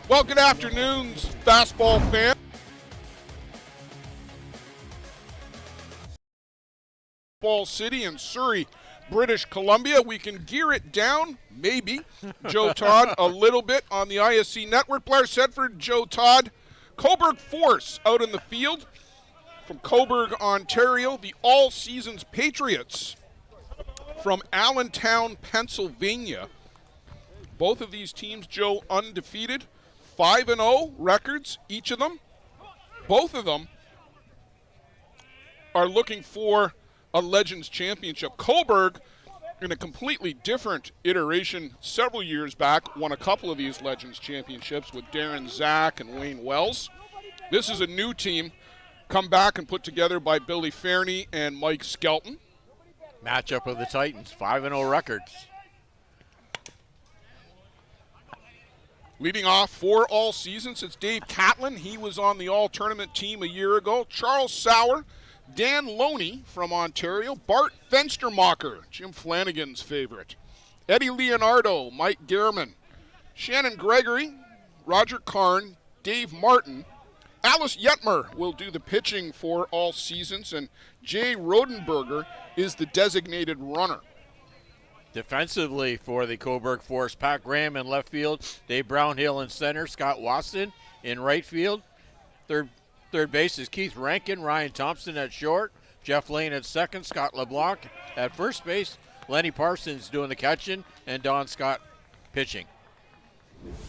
Well, good afternoons, basketball fans. Ball City in Surrey, British Columbia. We can gear it down, maybe. Joe Todd a little bit on the ISC network. Blair Sedford, Joe Todd. Cobourg Force out in the field from Cobourg, Ontario. The All Seasons Patriots from Allentown, Pennsylvania. Both of these teams, Joe, undefeated. 5-0 records, each of them. Both of them are looking for a Legends Championship. Cobourg, in a completely different iteration several years back, won a couple of these Legends Championships with Darren Zach and Wayne Wells. This is a new team come back and put together by Billy Fairney and Mike Skelton. Matchup of the Titans, 5-0 records. Leading off for all seasons, it's Dave Catlin. He was on the all-tournament team a year ago. Charles Sauer, Dan Loney from Ontario, Bart Fenstermacher, Jim Flanagan's favorite, Eddie Leonardo, Mike Gehrman, Shannon Gregory, Roger Karn, Dave Martin. Alice Yetmer will do the pitching for all seasons, and Jay Rodenberger is the designated runner. Defensively for the Cobourg Force, Pat Graham in left field, Dave Brownhill in center, Scott Watson in right field. Third base is Keith Rankin, Ryan Thompson at short, Jeff Lane at second, Scott LeBlanc at first base, Lenny Parsons doing the catching, and Don Scott pitching.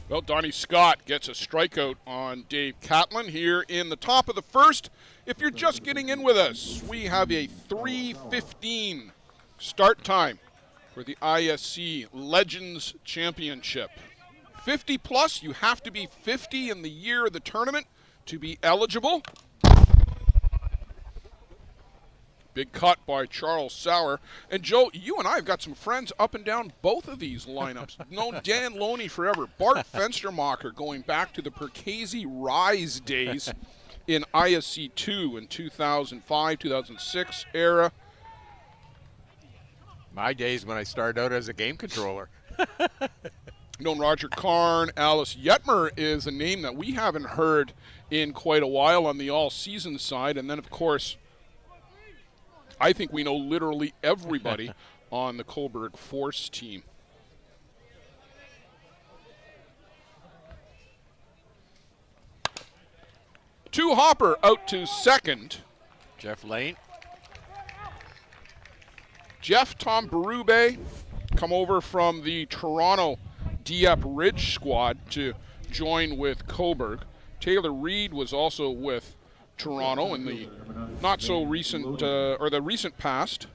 Well, Donnie Scott gets a strikeout on Dave Catlin here in the top of the first. If you're just getting in with us, we have a 3:15 start time for the ISC Legends Championship. 50 plus, you have to be 50 in the year of the tournament to be eligible. Big cut by Charles Sauer. And Joe, you and I have got some friends up and down both of these lineups. Known Dan Loney forever. Bart Fenstermacher going back to the Percasey Rise days in ISC 2 in 2005, 2006 era. My days when I started out as a game controller. Known Roger Karn. Alice Yetmer is a name that we haven't heard in quite a while on the all-season side. And then, of course, I think we know literally everybody on the Cobourg Force team. Two Hopper out to second. Jeff Lane. Jeff Tom Berube come over from the Toronto Dieppe Ridge squad to join with Cobourg. Taylor Reed was also with Toronto in the not so recent or the recent past.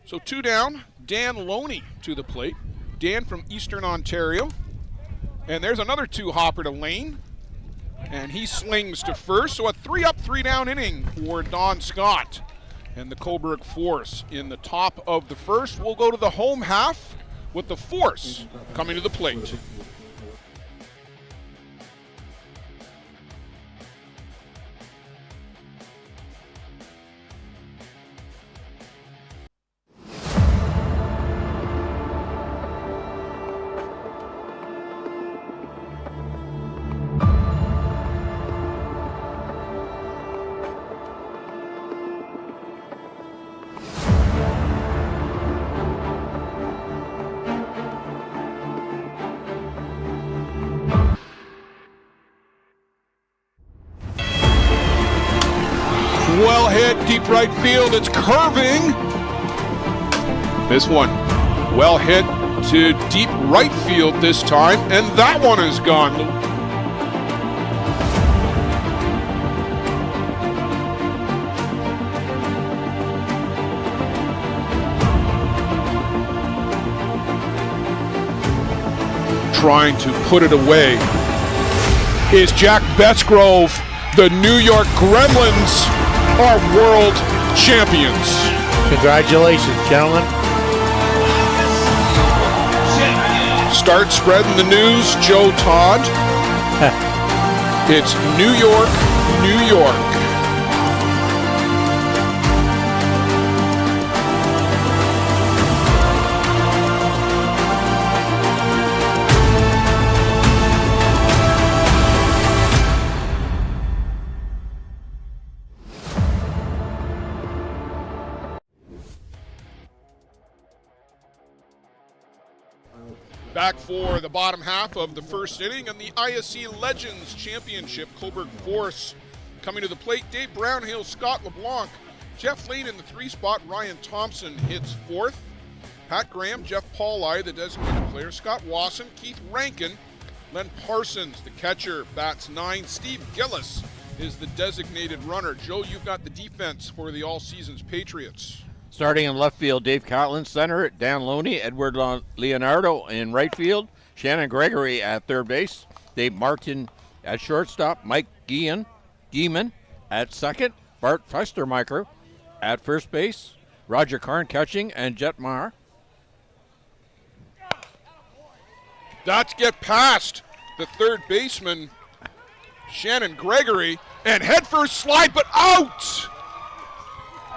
So two down, Dan Loney to the plate. Dan from Eastern Ontario. And there's another two Hopper to Lane. And he slings to first, so a 3-up, 3-down inning for Don Scott and the Cobourg Force. In the top of the first, we'll go to the home half with the Force coming to the plate. Well hit, deep right field, it's curving. This one, well hit to deep right field this time, and that one is gone. Trying to put it away is Jack Bettsgrove. The New York Gremlins are world champions. Congratulations, gentlemen. Start spreading the news, Joe Todd. It's New York, New York. Back for the bottom half of the first inning and the ISC Legends Championship. Coburg Force coming to the plate. Dave Brownhill, Scott LeBlanc, Jeff Lane in the 3 spot. Ryan Thompson hits 4th. Pat Graham, Jeff Pauli, the designated player. Scott Wasson, Keith Rankin, Len Parsons, the catcher, bats 9. Steve Gillis is the designated runner. Joe, you've got the defense for the All Seasons Patriots. Starting in left field, Dave Catlin, center, Dan Loney, Edward Leonardo in right field, Shannon Gregory at third base, Dave Martin at shortstop, Mike Geeman at second, Bart Festermacher at first base, Roger Karn catching, and Jet Maher. That's get past the third baseman, Shannon Gregory, and head first slide, but out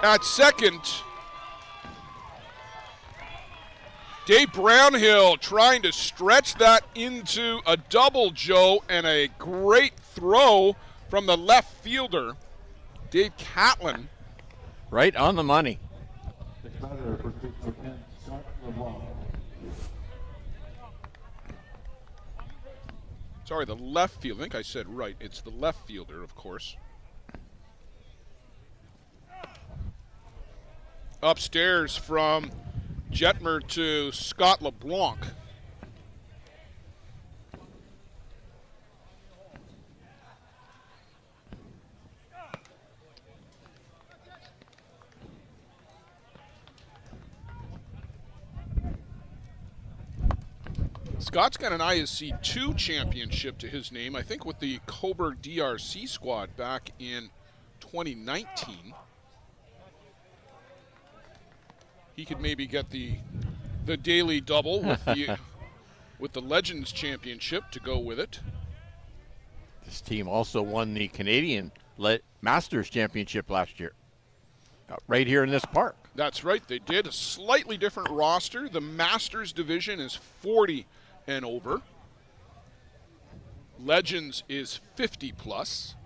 at second. Dave Brownhill trying to stretch that into a double, Joe, and a great throw from the left fielder, Dave Catlin. Right on the money. Sorry, the left field. I think I said right. It's the left fielder, of course. Upstairs from Jetmer to Scott LeBlanc. Scott's got an ISC 2 championship to his name, I think with the Coburg DRC squad back in 2019. He could maybe get the daily double with the with the Legends Championship to go with it. This team also won the Canadian Masters Championship last year, right here in this park. That's right, they did. A slightly different roster. The Masters division is 40 and over. Legends is 50 plus.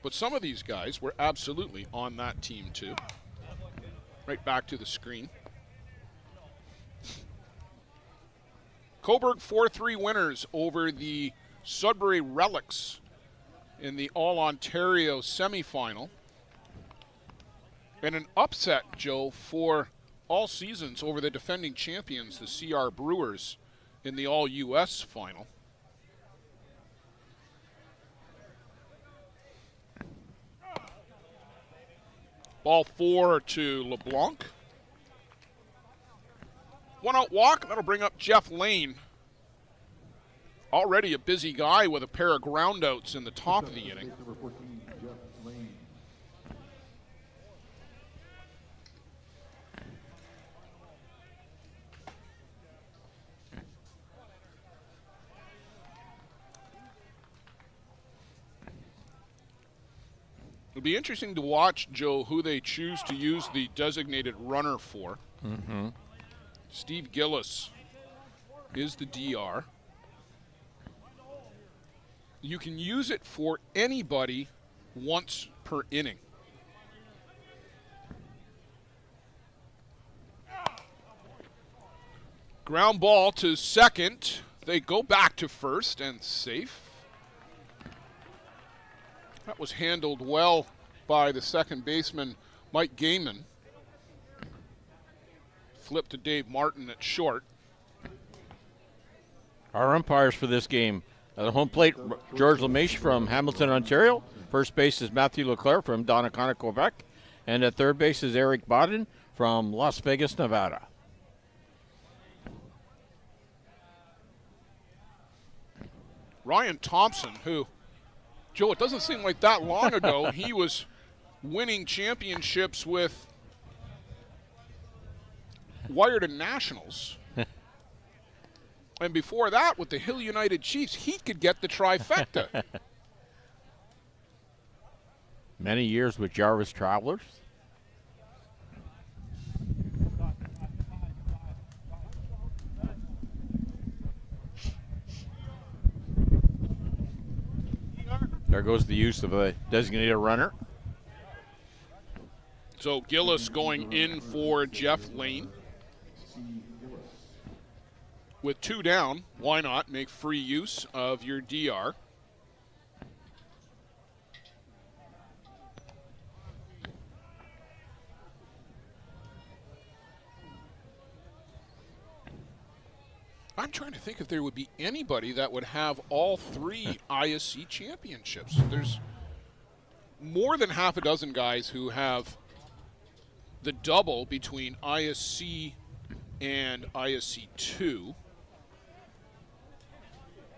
But some of these guys were absolutely on that team too. Right back to the screen. Coburg 4-3 winners over the Sudbury Relics in the All-Ontario semifinal. And an upset, Joe, for All Seasons over the defending champions, the CR Brewers, in the All-US final. Ball 4 to LeBlanc. 1-out walk, that'll bring up Jeff Lane. Already a busy guy with a pair of groundouts in the top of the inning. It'll be interesting to watch, Joe, who they choose to use the designated runner for. Mm-hmm. Steve Gillis is the DR. You can use it for anybody once per inning. Ground ball to second. They go back to first and safe. That was handled well by the second baseman, Mike Gaiman. Flip to Dave Martin at short. Our umpires for this game. At the home plate, George Lemaitre from Hamilton, Ontario. First base is Matthew Leclerc from Donnacona, Quebec. And at third base is Eric Bodden from Las Vegas, Nevada. Ryan Thompson, who, Joe, it doesn't seem like that long ago, he was winning championships with Wyerton Nationals. And before that, with the Hill United Chiefs, he could get the trifecta. Many years with Jarvis Travelers. There goes the use of a designated runner. So Gillis going in for Jeff Lane. With 2 down, why not make free use of your DR? I'm trying to think if there would be anybody that would have all 3 ISC championships. There's more than half a dozen guys who have the double between ISC and ISC 2.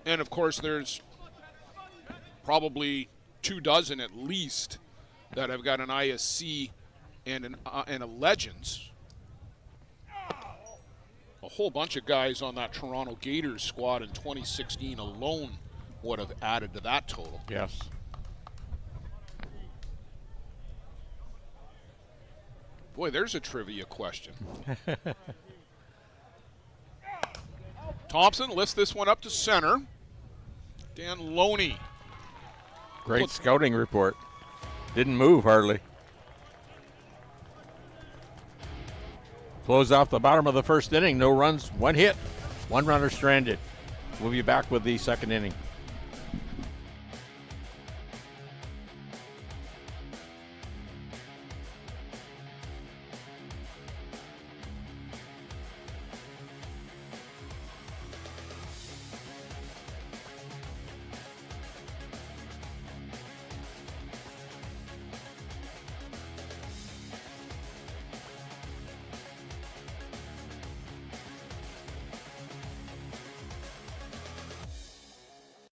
And of course, there's probably 24 at least that have got an ISC and a Legends. A whole bunch of guys on that Toronto Gators squad in 2016 alone would have added to that total. Yes. Boy, there's a trivia question. Thompson lifts this one up to center. Dan Loney. Great scouting report. Didn't move hardly. Close off the bottom of the first inning. No runs, 1 hit, 1 runner stranded. We'll be back with the second inning.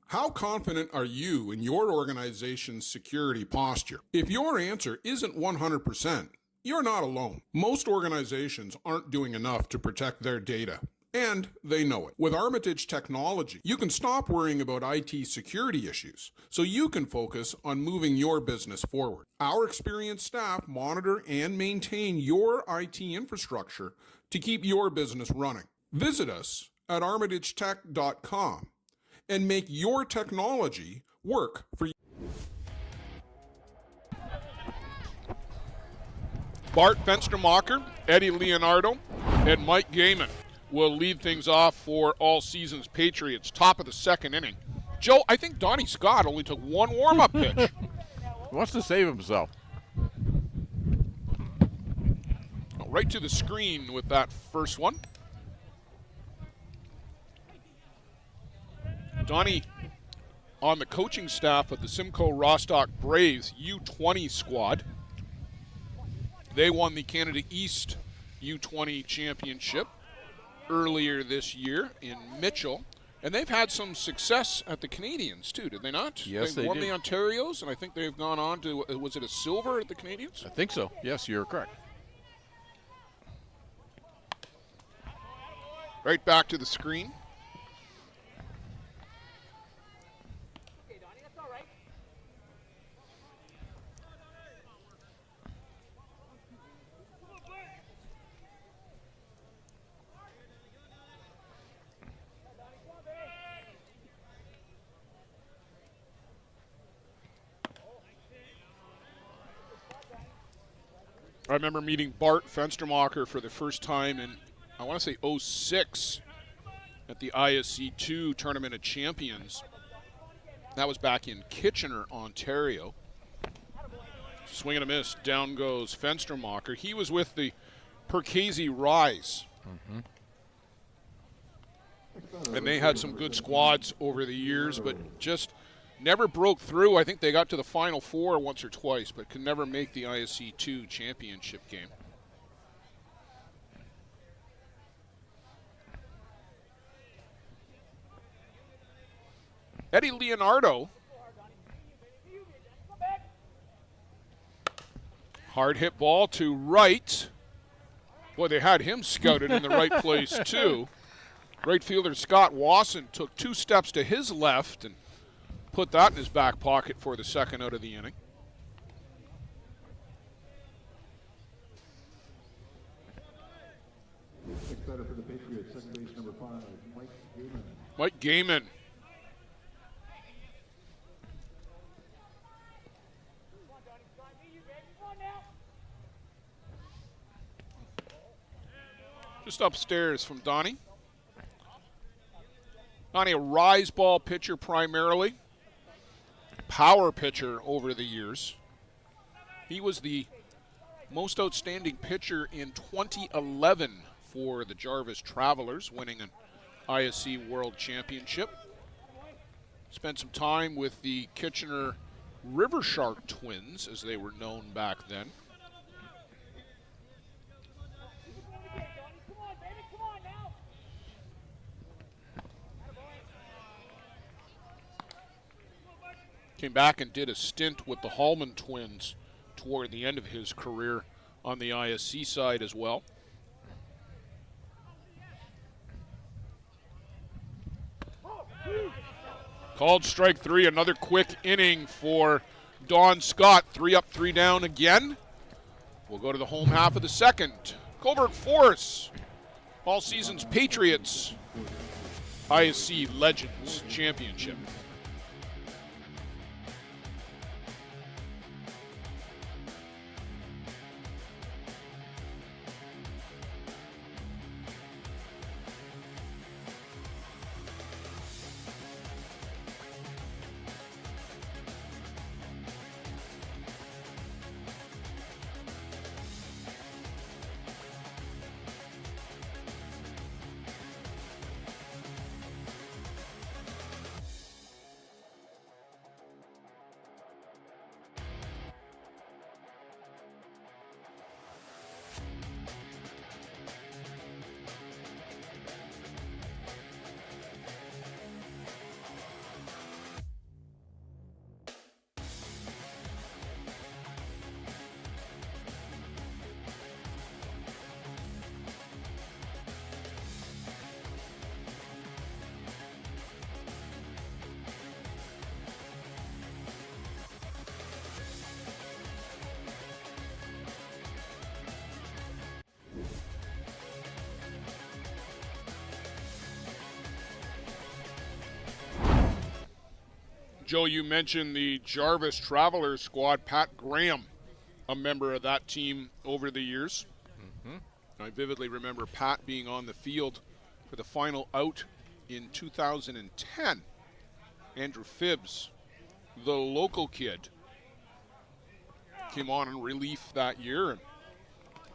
How confident are you in your organization's security posture? If your answer isn't 100%, you're not alone. Most organizations aren't doing enough to protect their data, and they know it. With Armitage technology, you can stop worrying about IT security issues so you can focus on moving your business forward. Our experienced staff monitor and maintain your IT infrastructure to keep your business running. Visit us at armitagetech.com and make your technology work for you. Bart Fenstermacher, Eddie Leonardo, and Mike Gaiman will lead things off for all season's Patriots. Top of the second inning. Joe, I think Donnie Scott only took 1 warm-up pitch. He wants to save himself. Right to the screen with that first one. Donnie on the coaching staff of the Simcoe Rostock Braves U20 squad. They won the Canada East U20 championship earlier this year in Mitchell. And they've had some success at the Canadians, too, did they not? Yes, they won did. the Ontarios, and I think they've gone on to, was it a silver at the Canadians? I think so. Yes, you're correct. Right back to the screen. I remember meeting Bart Fenstermacher for the first time in, I want to say, 06 at the ISC 2 Tournament of Champions. That was back in Kitchener, Ontario. Swing and a miss. Down goes Fenstermacher. He was with the Percasey Rise. And they had some good squads over the years, but just never broke through. I think they got to the Final Four once or twice, but could never make the ISC 2 championship game. Eddie Leonardo. Hard hit ball to right. Boy, they had him scouted in the right place, too. Right fielder Scott Wasson took 2 steps to his left and put that in his back pocket for the second out of the inning. Next batter for the Patriots, second base number 5, Mike Gaiman. Mike Gaiman. Just upstairs from Donnie. Donnie, a rise ball pitcher primarily. Power pitcher over the years. He was the most outstanding pitcher in 2011 for the Jarvis Travelers, winning an ISC World Championship. Spent some time with the Kitchener River Shark Twins, as they were known back then. Came back and did a stint with the Hallman Twins toward the end of his career on the ISC side as well. Called strike three, another quick inning for Don Scott. 3 up, 3 down again. We'll go to the home half of the second. Coburg Force, all season's Patriots, ISC Legends Championship. Joe, you mentioned the Jarvis Travelers squad. Pat Graham, a member of that team over the years. I vividly remember Pat being on the field for the final out in 2010. Andrew Phibbs, the local kid, came on in relief that year and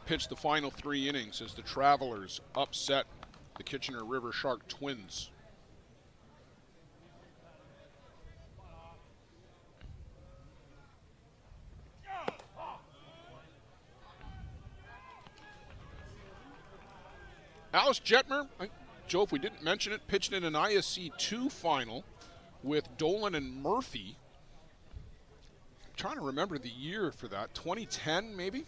pitched the final 3 innings as the Travelers upset the Kitchener River Shark Twins. Alice Jetmer, Joe, if we didn't mention it, pitched in an ISC 2 final with Dolan and Murphy. I'm trying to remember the year for that. 2010, maybe?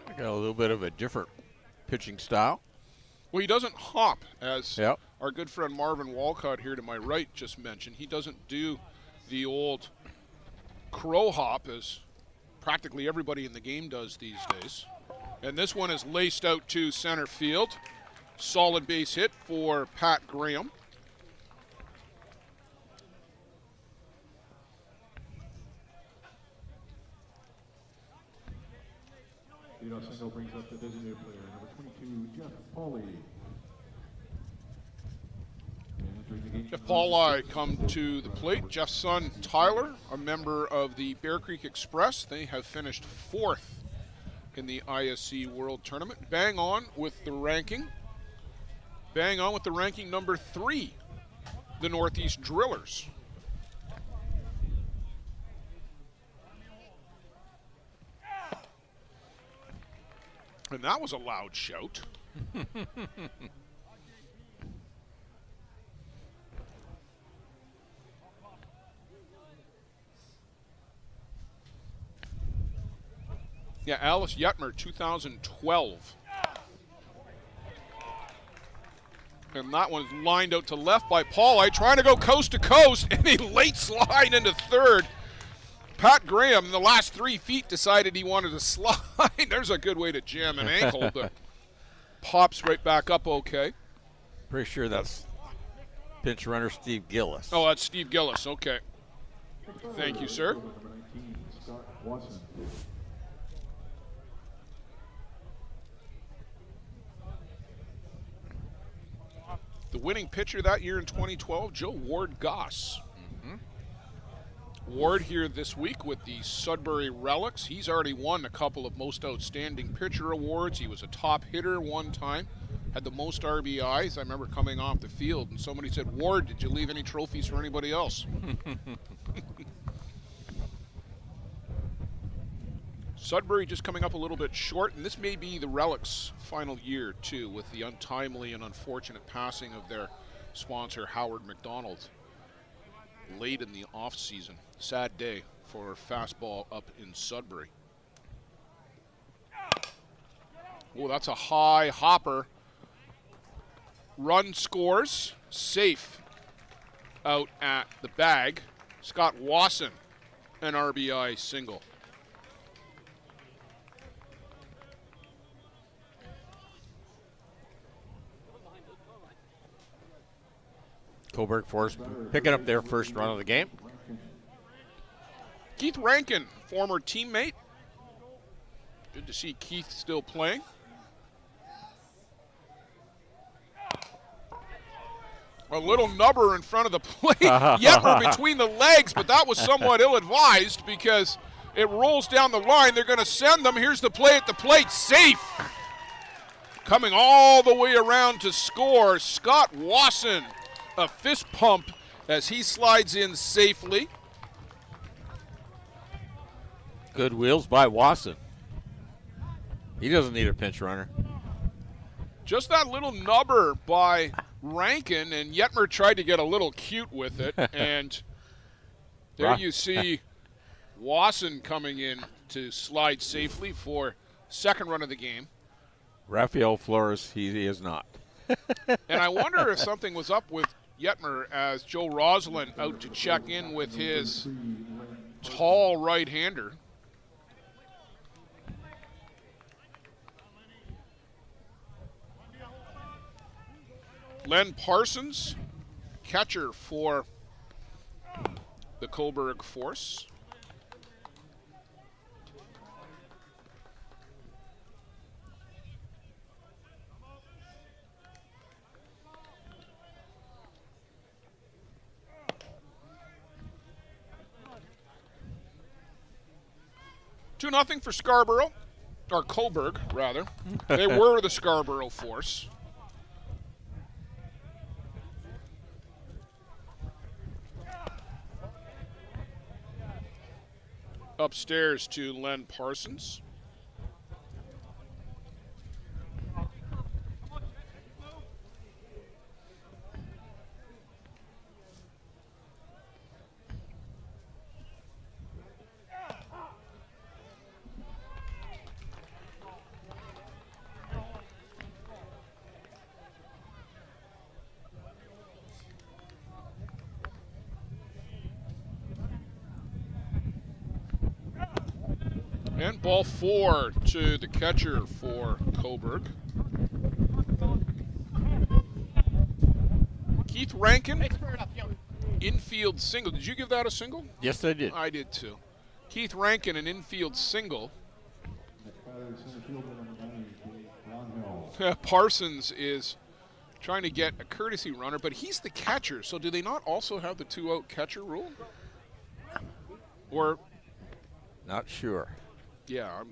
I got a little bit of a different pitching style. Well, he doesn't hop, as our good friend Marvin Walcott here to my right just mentioned. He doesn't do the old crow hop, as practically everybody in the game does these days. And this one is laced out to center field. Solid base hit for Pat Graham. Leadoff single brings up the designated player, number 22, Jeff Pauley. Jeff Pauley come to the plate. Jeff's son Tyler, a member of the Bear Creek Express. They have finished 4th in the ISC World Tournament. Bang on with the ranking. Bang on with the ranking number 3, the Northeast Drillers. And that was a loud shout. Yeah, Alice Yetmer, 2012. And that one's lined out to left by Pauley, trying to go coast to coast, and a late slide into third. Pat Graham, in the last 3 feet, decided he wanted to slide. There's a good way to jam an ankle, but pops right back up okay. Pretty sure that's pinch runner Steve Gillis. Oh, that's Steve Gillis, okay. Thank you, sir. Number 19, Scott Watson. the winning pitcher that year in 2012, Joe Ward Goss. Ward here this week with the Sudbury Relics. He's already won a couple of most outstanding pitcher awards. He was a top hitter one time, had the most RBIs. I remember coming off the field and somebody said, "Ward, did you leave any trophies for anybody else?" Sudbury just coming up a little bit short, and this may be the Relics' final year too, with the untimely and unfortunate passing of their sponsor Howard McDonald late in the off-season. Sad day for fastball up in Sudbury. Oh, that's a high hopper. Run scores. Safe out at the bag. Scott Wasson, an RBI single. Coburg Force picking up their first run of the game. Keith Rankin, former teammate. Good to see Keith still playing. A little nubber in front of the plate. Yepper between the legs, but that was somewhat ill-advised because it rolls down the line. They're going to send them. Here's the play at the plate. Safe. Coming all the way around to score, Scott Wasson. A fist pump as he slides in safely. Good wheels by Wasson. He doesn't need a pinch runner. Just that little nubber by Rankin, and Yetmer tried to get a little cute with it. And there you see Wasson coming in to slide safely for second run of the game. Rafael Flores, he is not. And I wonder if something was up with Yetmer as Joe Roslin out to check in with his tall right-hander. Len Parsons, catcher for the Coburg Force. Two nothing for Scarborough, or Coburg, rather. They were the Scarborough Force. Upstairs to Len Parsons. And ball four to the catcher for Coburg. Keith Rankin, infield single. Did you give that a single? Yes, I did. I did too. Keith Rankin, an infield single. Parsons is trying to get a courtesy runner, but he's the catcher, so do they not also have the two-out catcher rule? Or, Not sure. yeah, I've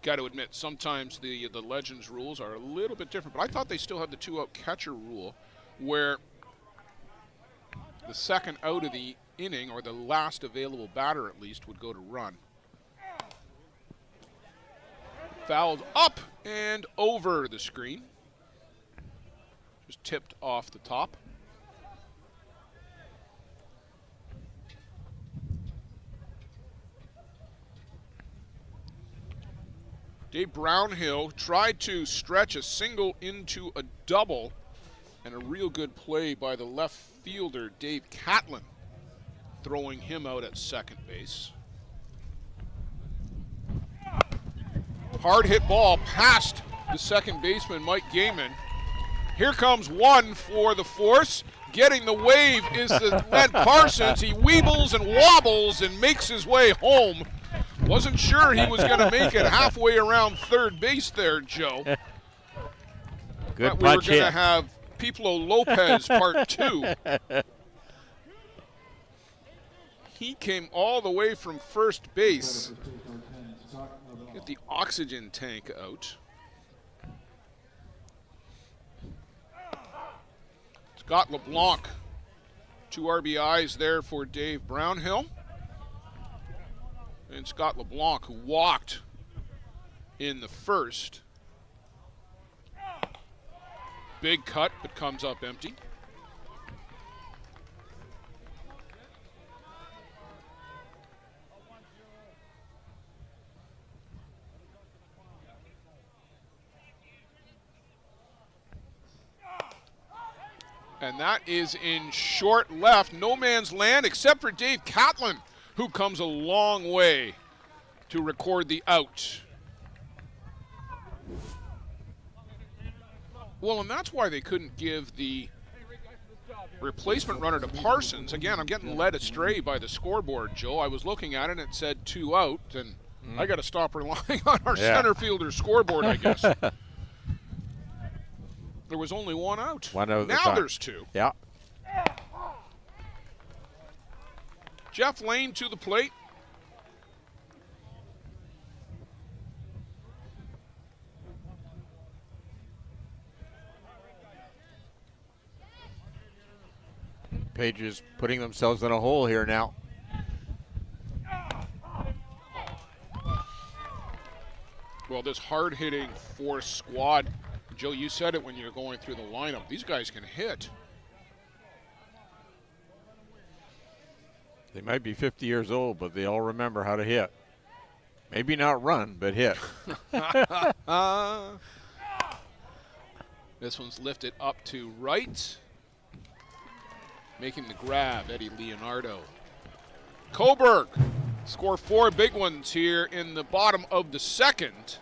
got to admit, sometimes the Legends rules are a little bit different, but I thought they still had the two-out catcher rule where the second out of the inning, or the last available batter at least, would go to run. Fouled up and over the screen. Just tipped off the top. Dave Brownhill tried to stretch a single into a double, and a real good play by the left fielder, Dave Catlin, throwing him out at second base. Hard hit ball past the second baseman, Mike Gaiman. Here comes one for the Force. Getting the wave is the Len Parsons. He weebles and wobbles and makes his way home. Wasn't sure he was going to make it halfway around third base there, Joe. Good but punch we were going hit. to have Piplo Lopez Part 2. He came all the way from first base. Get the oxygen tank out. Scott LeBlanc, 2 RBIs there for Dave Brownhill. And Scott LeBlanc, who walked in the first. Big cut, but comes up empty. And that is in short left, no man's land, except for Dave Catlin, who comes a long way to record the out. Well, and that's why they couldn't give the replacement runner to Parsons. Again, I'm getting led astray by the scoreboard, Joe. I was looking at it and it said 2 out, and I got to stop relying on our center fielder scoreboard, I guess. There was only 1 out. Now there's 2. Yeah. Jeff Lane to the plate. Pages putting themselves in a hole here now. Well, this hard-hitting Force squad, Joe, you said it when you were going through the lineup. These guys can hit. They might be 50 years old, but they all remember how to hit. Maybe not run, but hit. This one's lifted up to right. Making the grab, Eddie Leonardo. Coburg score 4 big ones here in the bottom of the second.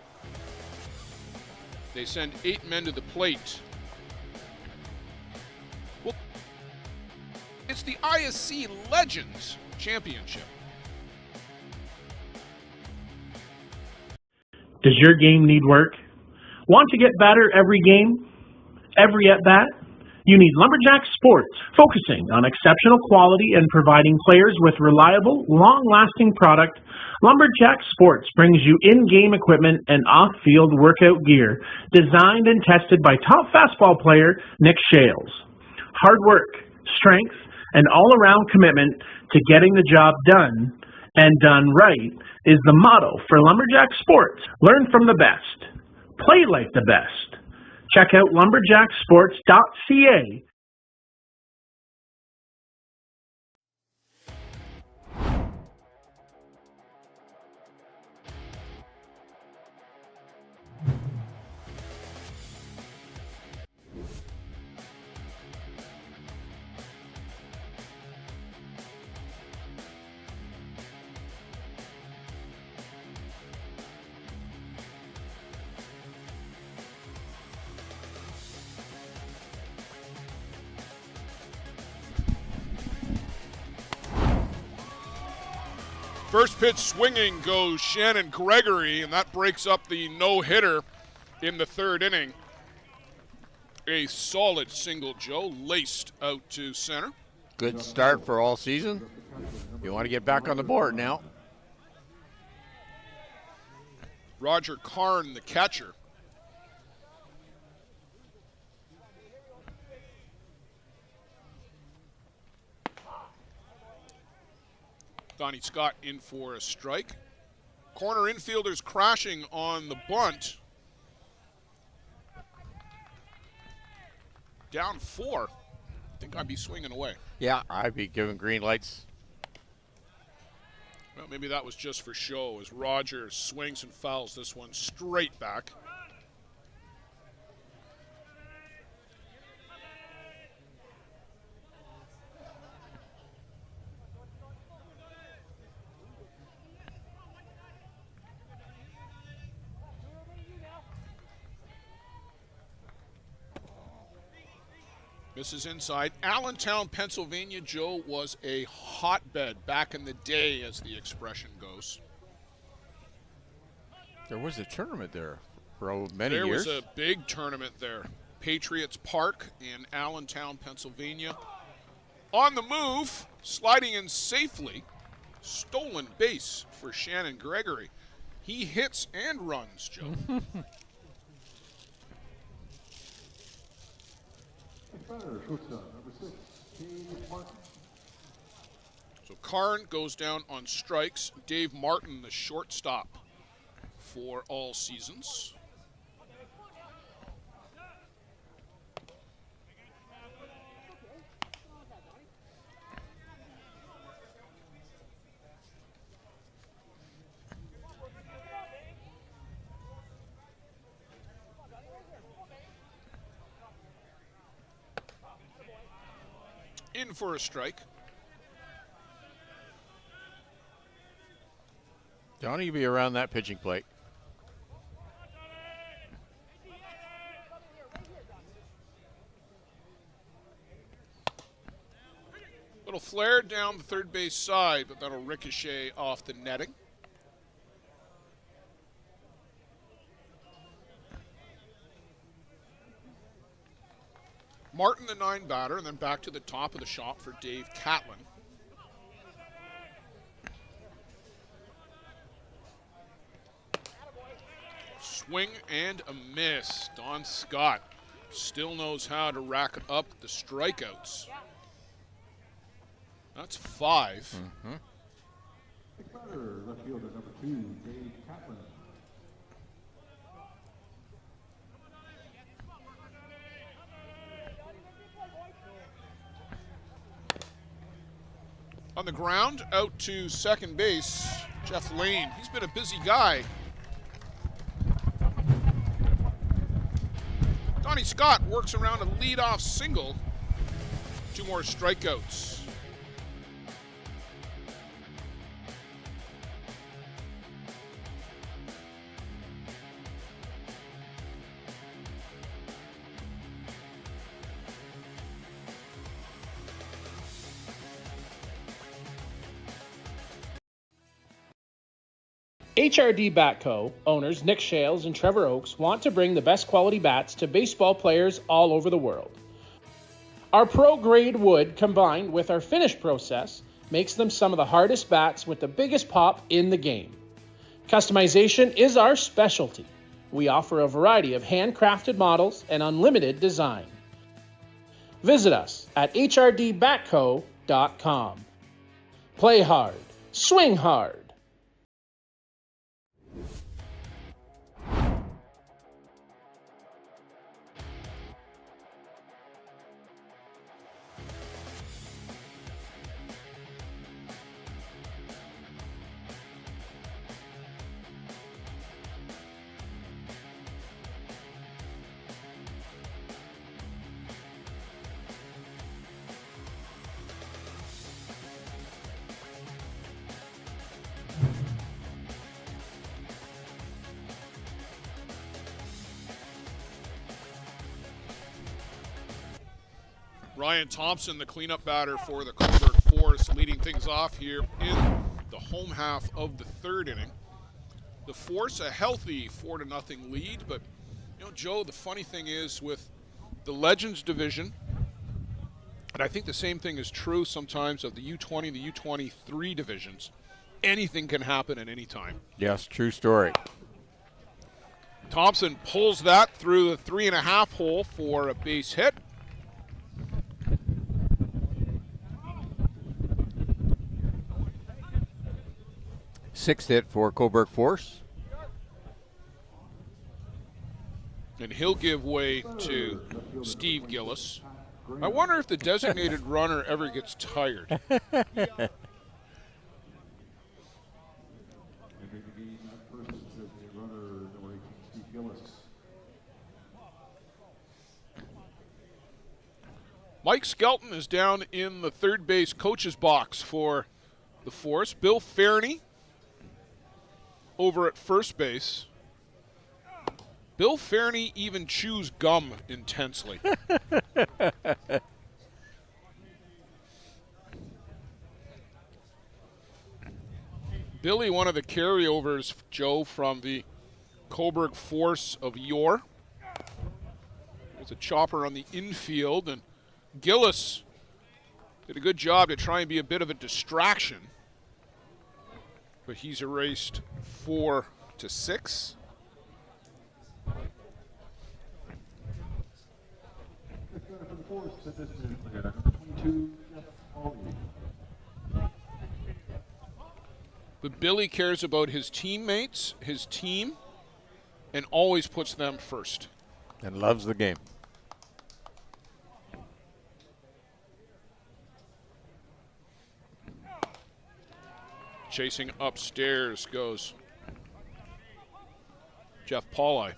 They send 8 men to the plate. Well, it's the ISC Legends Championship. Does your game need work? Want to get better every game? Every at-bat? You need Lumberjack Sports, focusing on exceptional quality and providing players with reliable, long-lasting product. Lumberjack Sports brings you in-game equipment and off-field workout gear, designed and tested by top fastball player Nick Shales. Hard work, strength, and all-around commitment to getting the job done, and done right, is the motto for Lumberjack Sports. Learn from the best. Play like the best. Check out lumberjacksports.ca. First pitch swinging goes Shannon Gregory, and that breaks up the no-hitter in the 3rd inning. A solid single, Joe, laced out to center. Good start for all season. You want to get back on the board now. Roger Karn, the catcher. Donnie Scott in for a strike. Corner infielders crashing on the bunt. Down 4. I think I'd be swinging away. Yeah, I'd be giving green lights. Well, maybe that was just for show as Roger swings and fouls this one straight back. Misses inside. Allentown, Pennsylvania, Joe, was a hotbed back in the day, as the expression goes. There was a tournament there for many years. There was a big tournament there. Patriots Park in Allentown, Pennsylvania. On the move, sliding in safely, stolen base for Shannon Gregory. He hits and runs, Joe. So Karn goes down on strikes. Dave Martin, the shortstop for all seasons. In for a strike. Don't even be around that pitching plate. Little flare down the third base side, but that'll ricochet off the netting. Martin, the 9 batter, and then back to the top of the shop for Dave Catlin. Swing and a miss. Don Scott still knows how to rack up the strikeouts. That's 5. Batter, left fielder number 2, Dave Catlin. On the ground, out to second base, Jeff Lane. He's been a busy guy. Donnie Scott works around a leadoff single. 2 more strikeouts. HRD Bat Co. owners Nick Shales and Trevor Oakes want to bring the best quality bats to baseball players all over the world. Our pro-grade wood combined with our finish process makes them some of the hardest bats with the biggest pop in the game. Customization is our specialty. We offer a variety of handcrafted models and unlimited design. Visit us at hrdbatco.com. Play hard, swing hard. Ryan Thompson, the cleanup batter for the Coburg Force, leading things off here in the home half of the 3rd inning. The Force a healthy 4-0 lead, but you know, Joe, the funny thing is with the Legends division, and I think the same thing is true sometimes of the U20 and the U23 divisions, anything can happen at any time. Yes, true story. Thompson pulls that through the 3.5 hole for a base hit. Sixth hit for Coburg Force. And he'll give way to Steve Gillis. I wonder if the designated runner ever gets tired. Entering the game at first is designated runner number 18, Steve Gillis. Mike Skelton is down in the third base coach's box for the Force. Bill Fairney over at first base. Bill Fairney even chews gum intensely. Billy, one of the carryovers, Joe, from the Coburg Force of yore. It's a chopper on the infield, and Gillis did a good job to try and be a bit of a distraction. But he's erased 4 to 6. But Billy cares about his teammates, his team, and always puts them first. And loves the game. Chasing upstairs goes Jeff Pauli.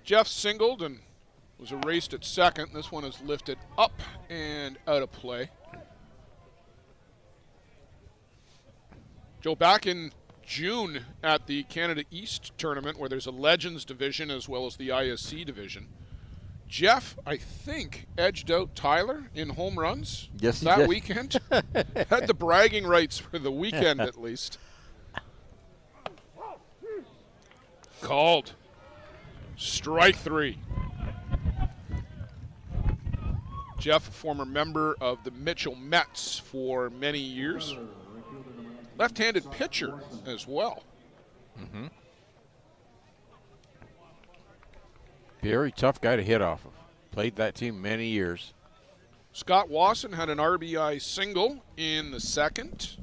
Jeff singled and was erased at second. This one is lifted up and out of play. Joe, back in June at the Canada East tournament, where there's a Legends division as well as the ISC division, Jeff, I think, edged out Tyler in home runs that weekend. Had the bragging rights for the weekend at least. Called. Strike 3. Jeff, a former member of the Mitchell Mets for many years. Left-handed pitcher as well. Mm-hmm. Very tough guy to hit off of. Played that team many years. Scott Wasson had an RBI single in the second.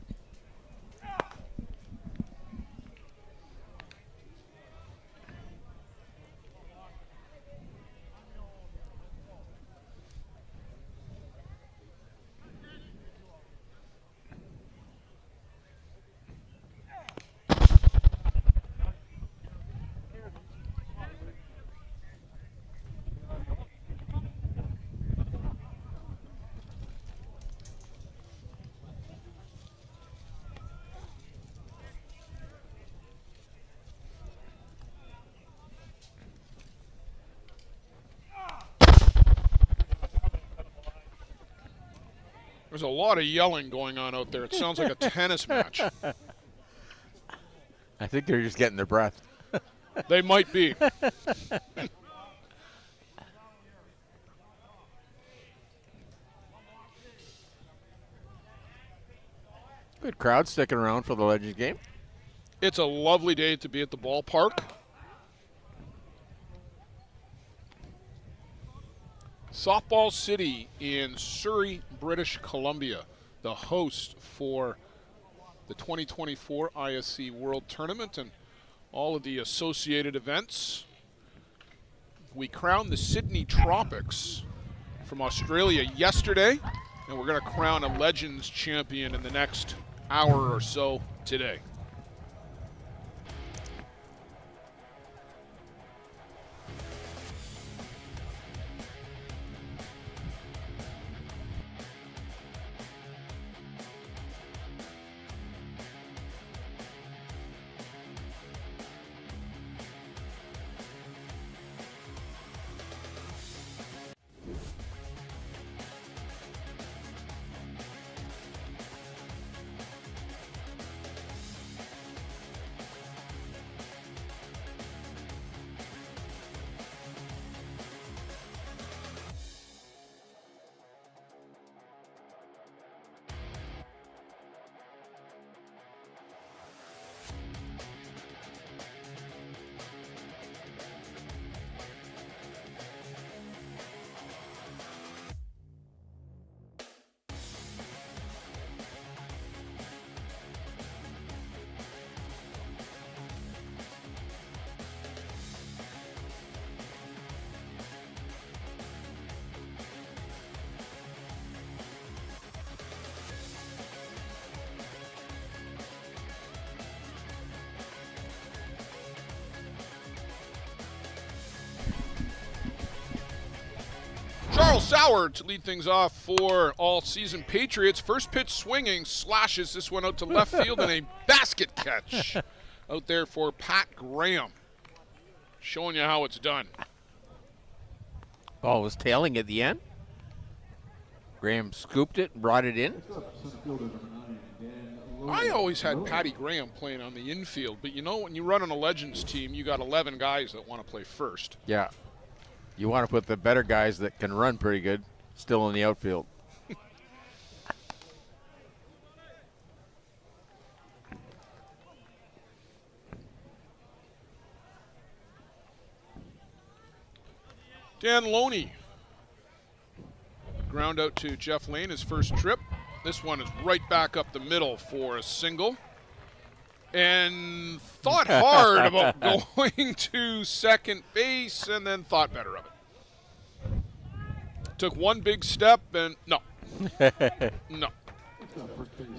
There's a lot of yelling going on out there. It sounds like a tennis match. I think they're just getting their breath. They might be. Good crowd sticking around for the Legends game. It's a lovely day to be at the ballpark. Softball City in Surrey, British Columbia, the host for the 2024 ISC World Tournament and all of the associated events. We crowned the Sydney Tropics from Australia yesterday, and we're going to crown a Legends champion in the next hour or so today. Charles Sauer to lead things off for all-season Patriots. First pitch swinging, slashes this one out to left field, and a basket catch out there for Pat Graham. Showing you how it's done. Ball was tailing at the end. Graham scooped it and brought it in. I always had Patty Graham playing on the infield, but you know, when you run on a Legends team, you got 11 guys that want to play first. Yeah. You want to put the better guys that can run pretty good still in the outfield. Dan Loney. Ground out to Jeff Lane, his first trip. This one is right back up the middle for a single. And thought hard about going to second base and then thought better of it. Took one big step and no. No.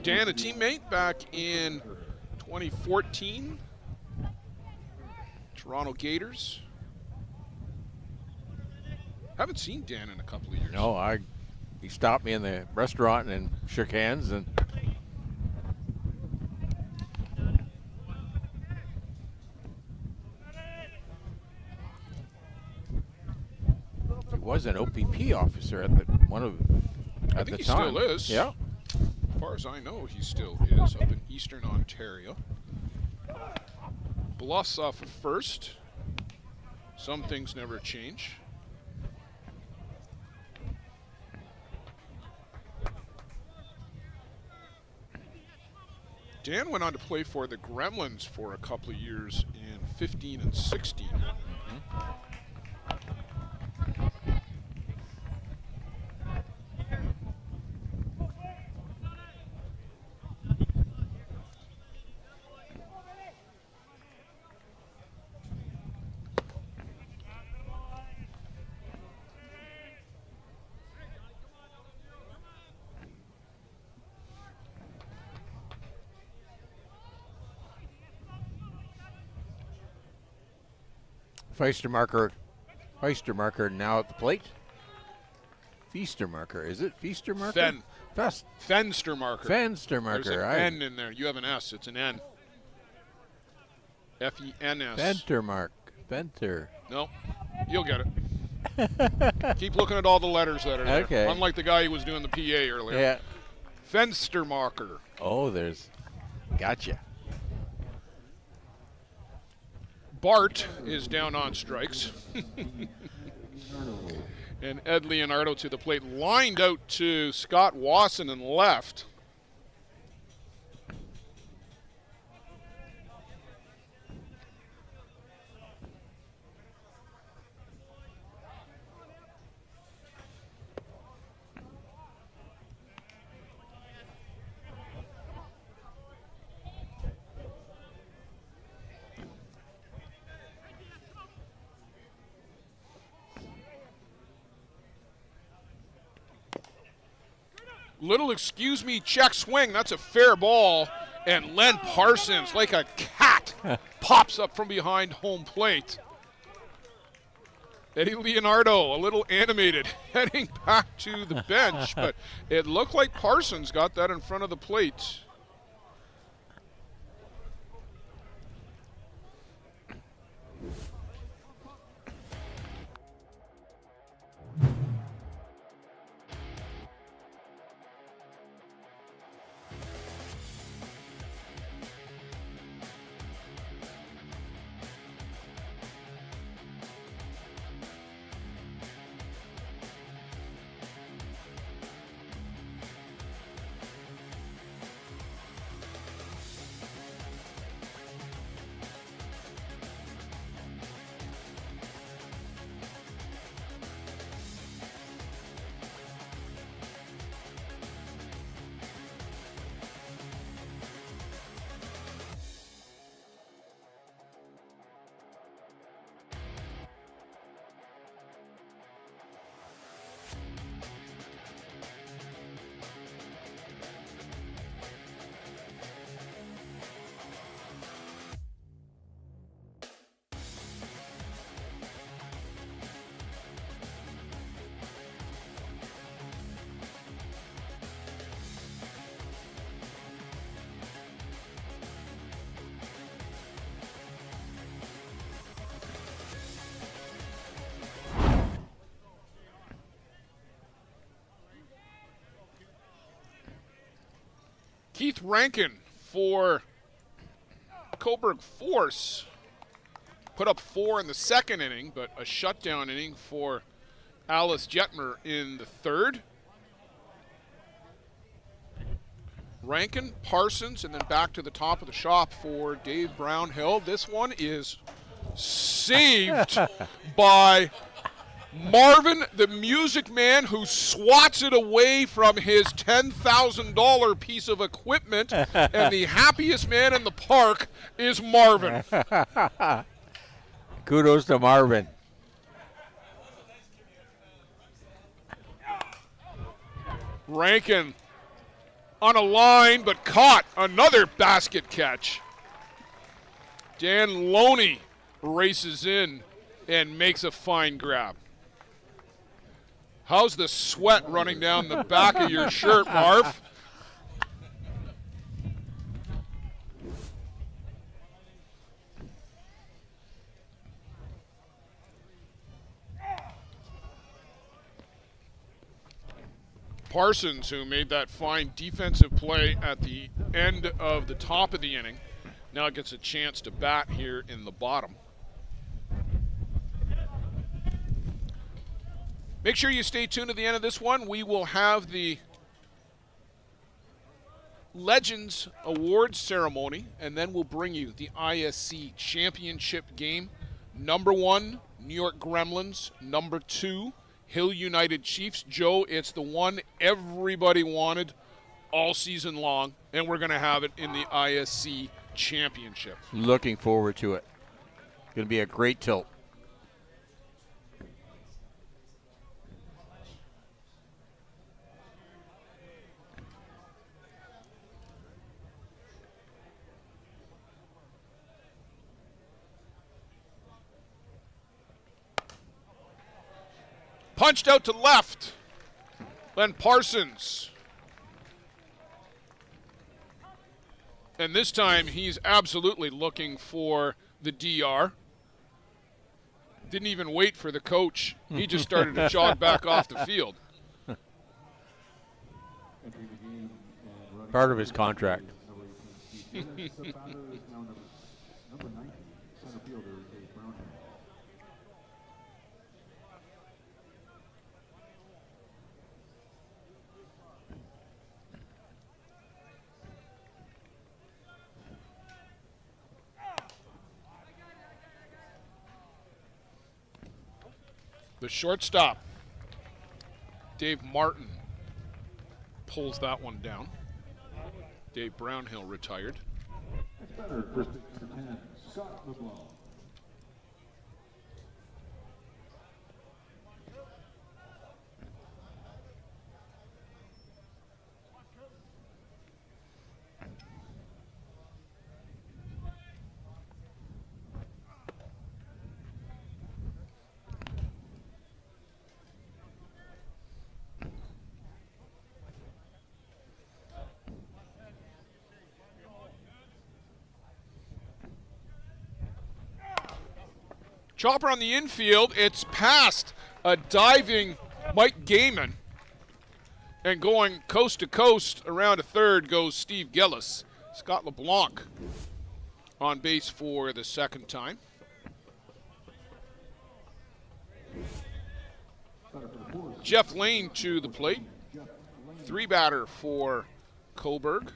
Dan, a teammate back in 2014. Toronto Gators. Haven't seen Dan in a couple of years. No, he stopped me in the restaurant and shook hands, and he was an OPP officer at the I think he still is. Yeah. As far as I know, he still is up in Eastern Ontario. Bluffs off of first. Some things never change. Dan went on to play for the Gremlins for a couple of years in 15 and 16. Feistermarker now at the plate. Feastermarker, is it? Feastermarker? Fenstermarker. Fenstermarker. There's an N in there. You have an S. It's an N. F-E-N-S. Fenter. No, you'll get it. Keep looking at all the letters that are there. Okay. Unlike the guy who was doing the PA earlier. Yeah. Fenstermarker. Oh, gotcha. Bart is down on strikes. And Ed Leonardo to the plate, lined out to Scott Wasson and left. Little excuse me check swing. That's a fair ball. And Len Parsons, like a cat, pops up from behind home plate. Eddie Leonardo, a little animated, heading back to the bench. But it looked like Parsons got that in front of the plate. Keith Rankin for Coburg Force. Put up 4 in the second inning, but a shutdown inning for Alice Jetmer in the third. Rankin, Parsons, and then back to the top of the shop for Dave Brownhill. This one is saved by Marvin, the music man, who swats it away from his $10,000 piece of equipment, and the happiest man in the park is Marvin. Kudos to Marvin. Rankin on a line, but caught. Another basket catch. Dan Loney races in and makes a fine grab. How's the sweat running down the back of your shirt, Marv? Parsons, who made that fine defensive play at the end of the top of the inning, now gets a chance to bat here in the bottom. Make sure you stay tuned to the end of this one. We will have the Legends Awards ceremony, and then we'll bring you the ISC championship game. Number 1, New York Gremlins. Number 2, Hill United Chiefs. Joe, it's the one everybody wanted all season long, and we're going to have it in the ISC championship. Looking forward to it. Going to be a great tilt. Punched out to left. Len Parsons. And this time he's absolutely looking for the DR. Didn't even wait for the coach. He just started to jog back off the field. Part of his contract. The shortstop, Dave Martin, pulls that one down. Dave Brownhill retired. First number 10, Scott LeBlanc. Chopper on the infield. It's past a diving Mike Gaiman. And going coast to coast around a third goes Steve Gillis. Scott LeBlanc on base for the second time. Jeff Lane to the plate. 3-batter for Coburg.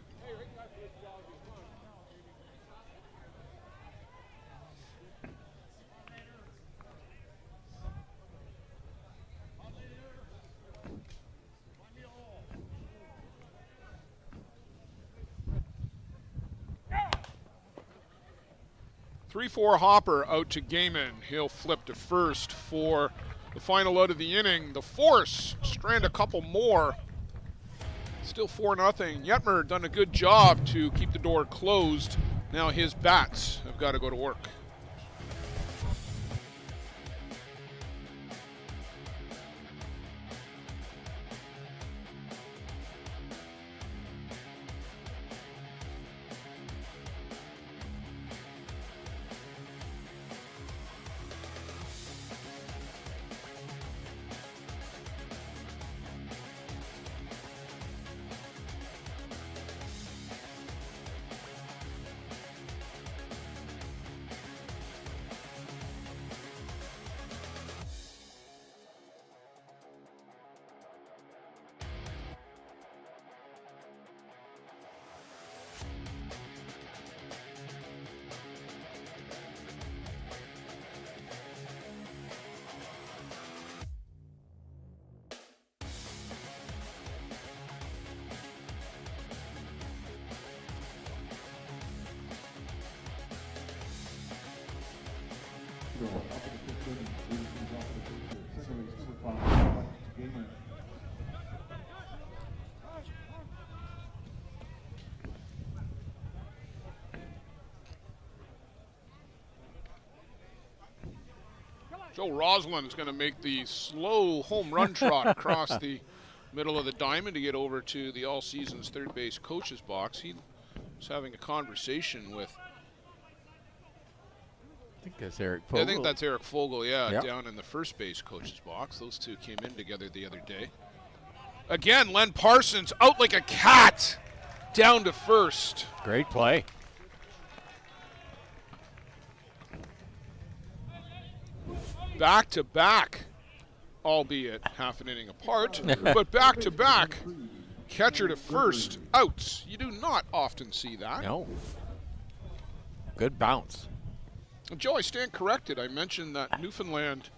Three-four hopper out to Gaiman. He'll flip to first for the final out of the inning. The Force strand a couple more. Still 4-0. Yetmer done a good job to keep the door closed. Now his bats have got to go to work. Central, off of the fifth inning, leading things off of the Patriots. Second base, number 5, Gamer. Joe Roslin is going to make the slow home run trot across the middle of the diamond to get over to the all seasons third base coach's box. He was having a conversation with, I think that's Eric Fogel. I think that's Eric Fogel, Yep. down in the first base coach's box. Those two came in together the other day. Again, Len Parsons out like a cat down to first. Great play. Back to back, albeit half an inning apart, but back to back, catcher to first, outs. You do not often see that. No. Good bounce. Joe, I stand corrected. I mentioned that Newfoundland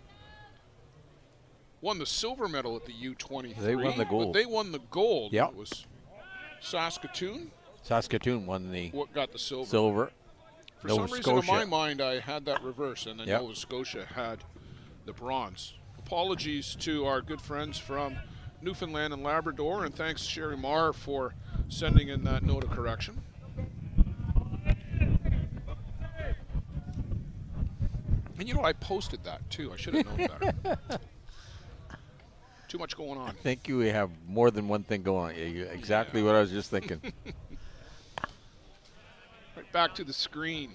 won the silver medal at the U23. They won the gold. But they won the gold. Yep. It was Saskatoon Saskatoon won the what got the silver. silver. For Nova some reason in Scotia. my mind, I had that reverse, and then Yep. Nova Scotia had the bronze. Apologies to our good friends from Newfoundland and Labrador, and thanks Sherry Marr for sending in that note of correction. And you know, I posted that too. I should have known better. Too much going on. I think you have more than one thing going on. Exactly what I was just thinking. Right back to the screen.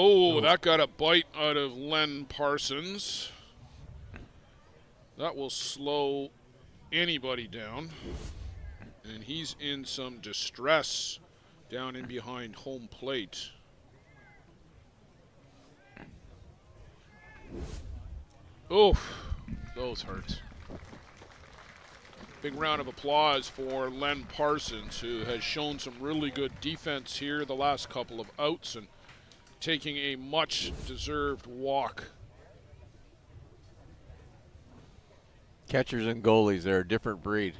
Oh, that got a bite out of Len Parsons. That will slow anybody down. And he's in some distress down in behind home plate. Oh, those hurt. Big round of applause for Len Parsons, who has shown some really good defense here the last couple of outs and taking a much-deserved walk. Catchers and goalies, they're a different breed.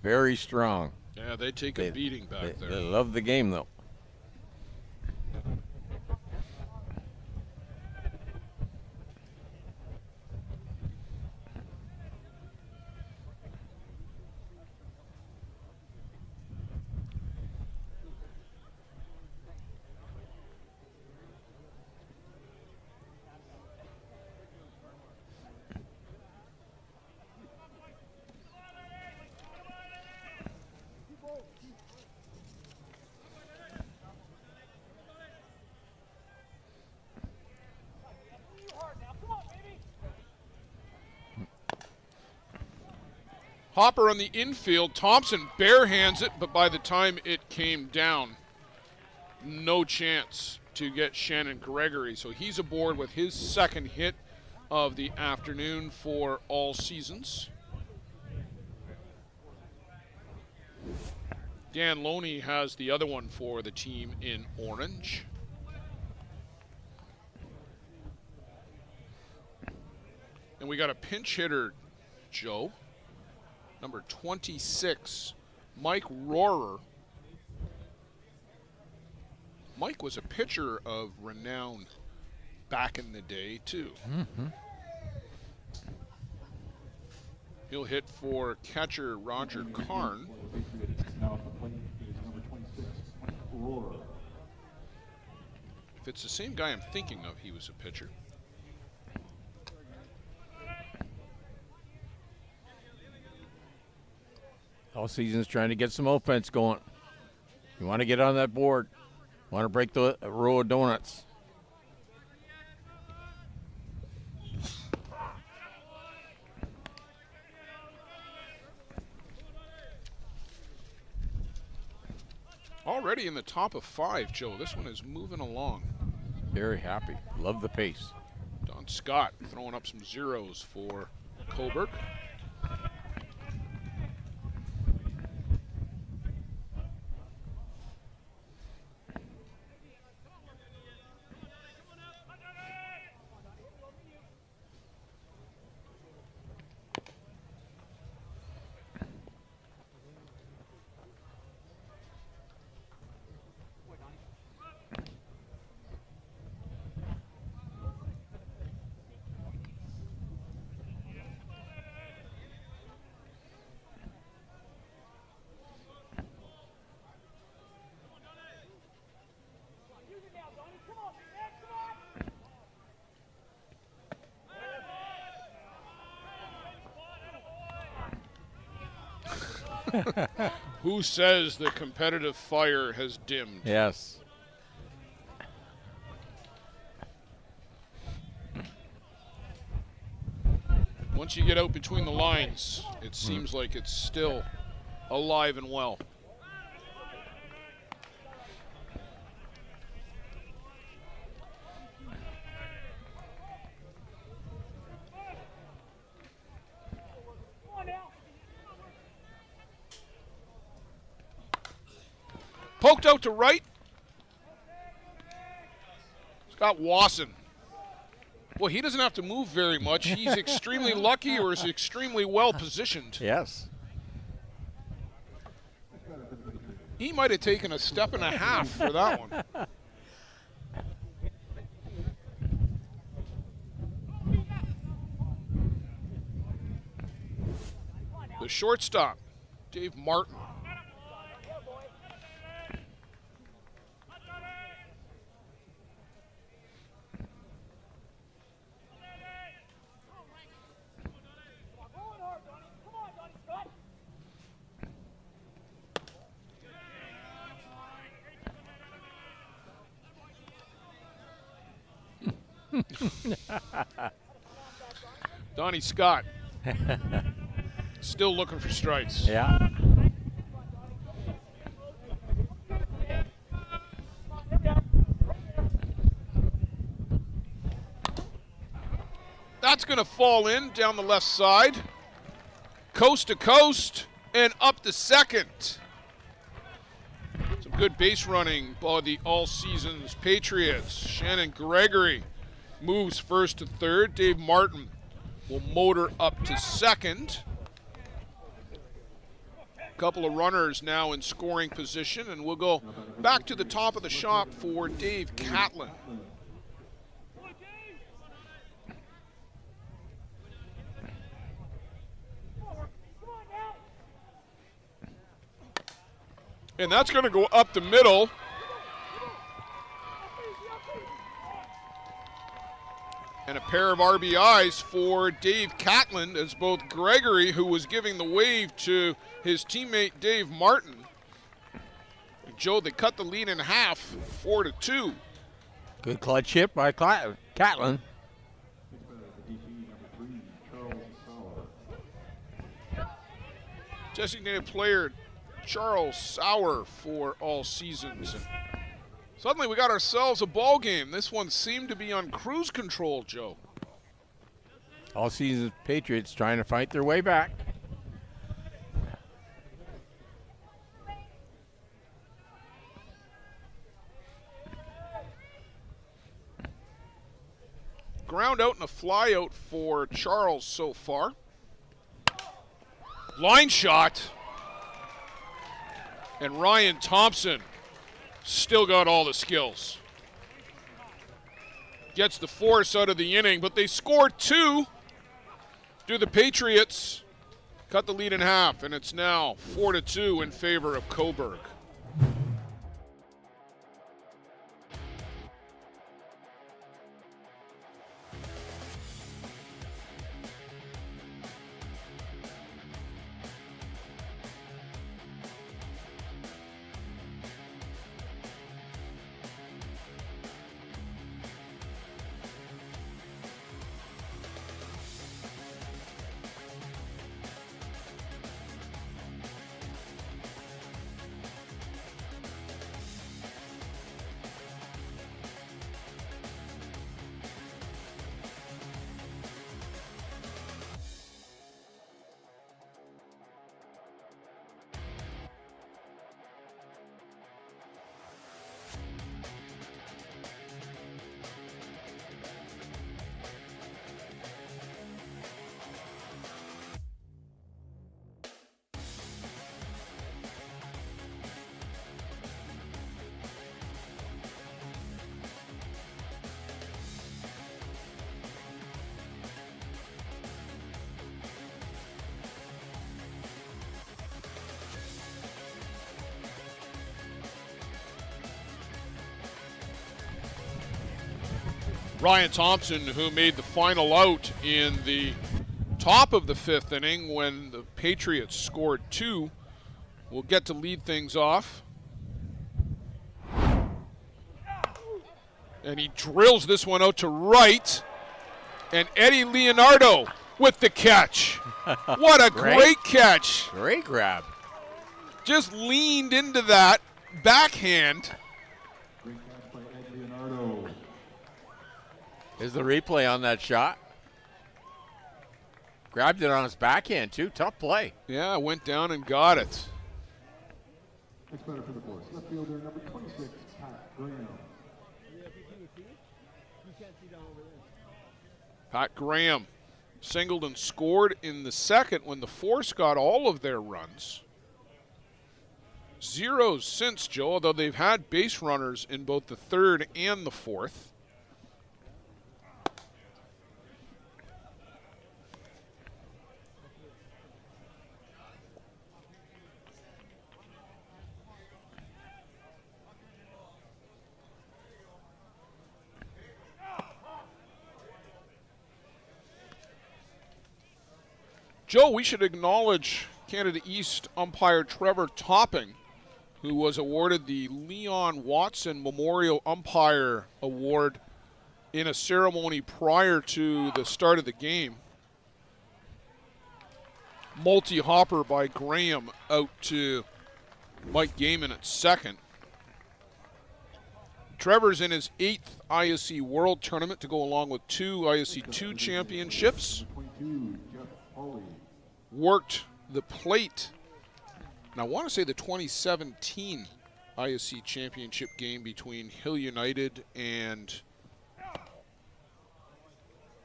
Very strong. Yeah, they take a beating back there. They love the game, though. Hopper on the infield. Thompson barehands it, but by the time it came down, no chance to get Shannon Gregory. So he's aboard with his second hit of the afternoon for all seasons. Dan Loney has the other one for the team in orange. And we got a pinch hitter, Joe. Number 26, Mike Rohrer. Mike was a pitcher of renown back in the day, too. Mm-hmm. He'll hit for catcher Roger Karn. Now at the plate is number 26, Roar. If it's the same guy I'm thinking of, he was a pitcher. All season's trying to get some offense going. You want to get on that board. Want to break the row of donuts. Already in the top of 5, Joe. This one is moving along. Very happy. Love the pace. Don Scott throwing up some zeros for Coburg. Who says the competitive fire has dimmed? Yes. Once you get out between the lines, it seems like it's still alive and well. Poked out to right. Scott Wasson. Well, he doesn't have to move very much. He's extremely lucky or is extremely well positioned. Yes. He might have taken a step and a half for that one. The shortstop, Dave Martin. Donnie Scott still looking for strikes. Yeah. That's going to fall in down the left side. Coast to coast and up to second. Some good base running by the all seasons Patriots. Shannon Gregory moves first to third. Dave Martin will motor up to second. A couple of runners now in scoring position, and we'll go back to the top of the shop for Dave Catlin. And that's going to go up the middle. And a pair of RBIs for Dave Catlin, as both Gregory, who was giving the wave to his teammate Dave Martin. Joe, they cut the lead in half, 4-2. Good clutch hit by Catlin. Designated player Charles Sauer for all seasons. And suddenly we got ourselves a ball game. This one seemed to be on cruise control, Joe. All season Patriots trying to fight their way back. Ground out and a fly out for Charles so far. Line shot. And Ryan Thompson still got all the skills. Gets the force out of the inning, but they score two. Do the Patriots cut the lead in half, and it's now 4-2 in favor of Coburg. Ryan Thompson, who made the final out in the top of the 5th inning when the Patriots scored 2, will get to lead things off. And he drills this one out to right. And Eddie Leonardo with the catch. What a great catch. Great grab. Just leaned into that backhand. Great catch by Ed Leonardo. Is the replay on that shot? Grabbed it on his backhand, too. Tough play. Yeah, went down and got it. Next batter for the Force, left fielder number 26, Pat Graham. Pat Graham singled and scored in the 2nd when the Force got all of their runs. 0 since, Joe, although they've had base runners in both the 3rd and the 4th. Joe, we should acknowledge Canada East umpire Trevor Topping, who was awarded the Leon Watson Memorial Umpire Award in a ceremony prior to the start of the game. Multi-hopper by Graham out to Mike Gaiman at 2nd. Trevor's in his 8th ISC World Tournament to go along with 2 ISC 2 championships. 22, Jeff Hawley. Worked the plate, and I want to say the 2017 ISC championship game between Hill United and,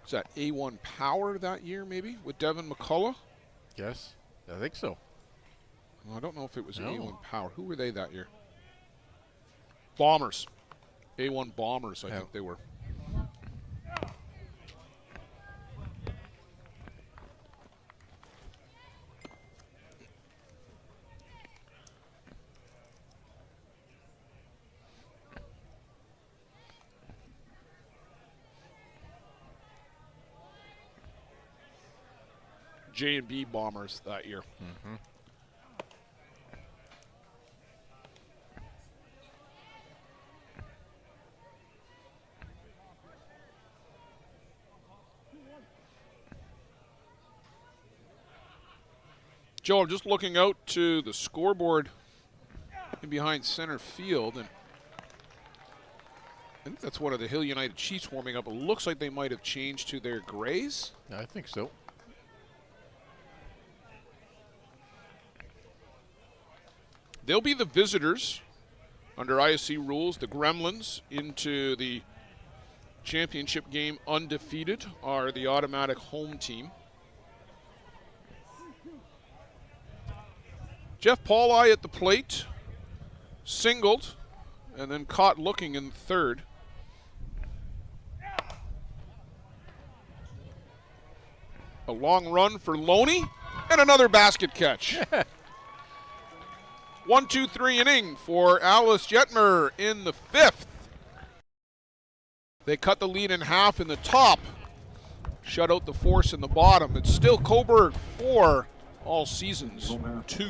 is that A1 Power that year maybe, with Devin McCullough? Yes, I think so. Well, I don't know if it was No. A1 Power. Who were they that year? Bombers. A1 Bombers, I think they were. J&B Bombers that year. Mm-hmm. Joe, I'm just looking out to the scoreboard in behind center field, and I think that's one of the Hill United Chiefs warming up. It looks like they might have changed to their grays. I think so. They'll be the visitors under ISC rules. The Gremlins into the championship game undefeated are the automatic home team. Jeff Pauli at the plate, singled, and then caught looking in 3rd. A long run for Loney, and another basket catch. 1-2-3 inning for Alice Jetmer in the 5th. They cut the lead in half in the top, shut out the Force in the bottom. It's still Coburg 4, all seasons 2.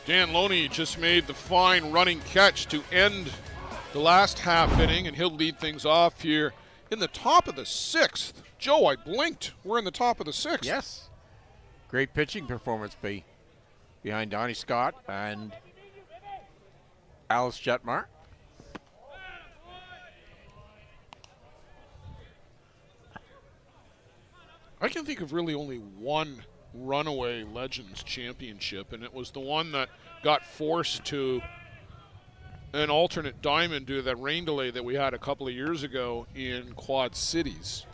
Dan Loney just made the fine running catch to end the last half inning, and he'll lead things off here in the top of the 6th. Joe, I blinked. We're in the top of the 6th. Yes. Great pitching performance behind Donnie Scott and Alice Jetmar. I can think of really only one runaway Legends championship, and it was the one that got forced to an alternate diamond due to that rain delay that we had a couple of years ago in Quad Cities.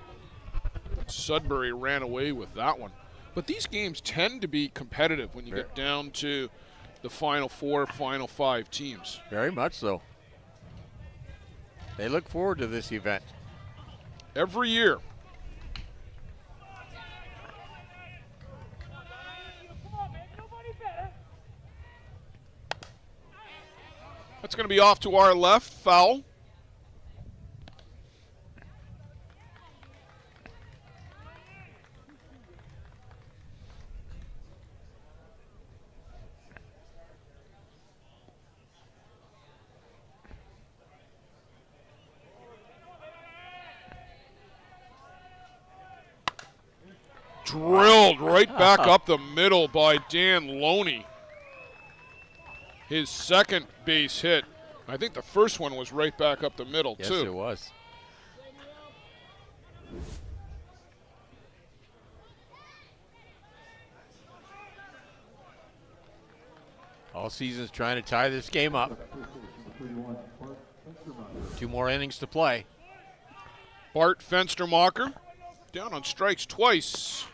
Sudbury ran away with that one. But these games tend to be competitive when you get down to the final 4, final 5 teams. Very much so. They look forward to this event. Every year. That's going to be off to our left, foul. Drilled right back up the middle by Dan Loney. His second base hit. I think the first one was right back up the middle, yes, too. Yes, it was. All season's trying to tie this game up. 2 more innings to play. Bart Fenstermacher down on strikes twice.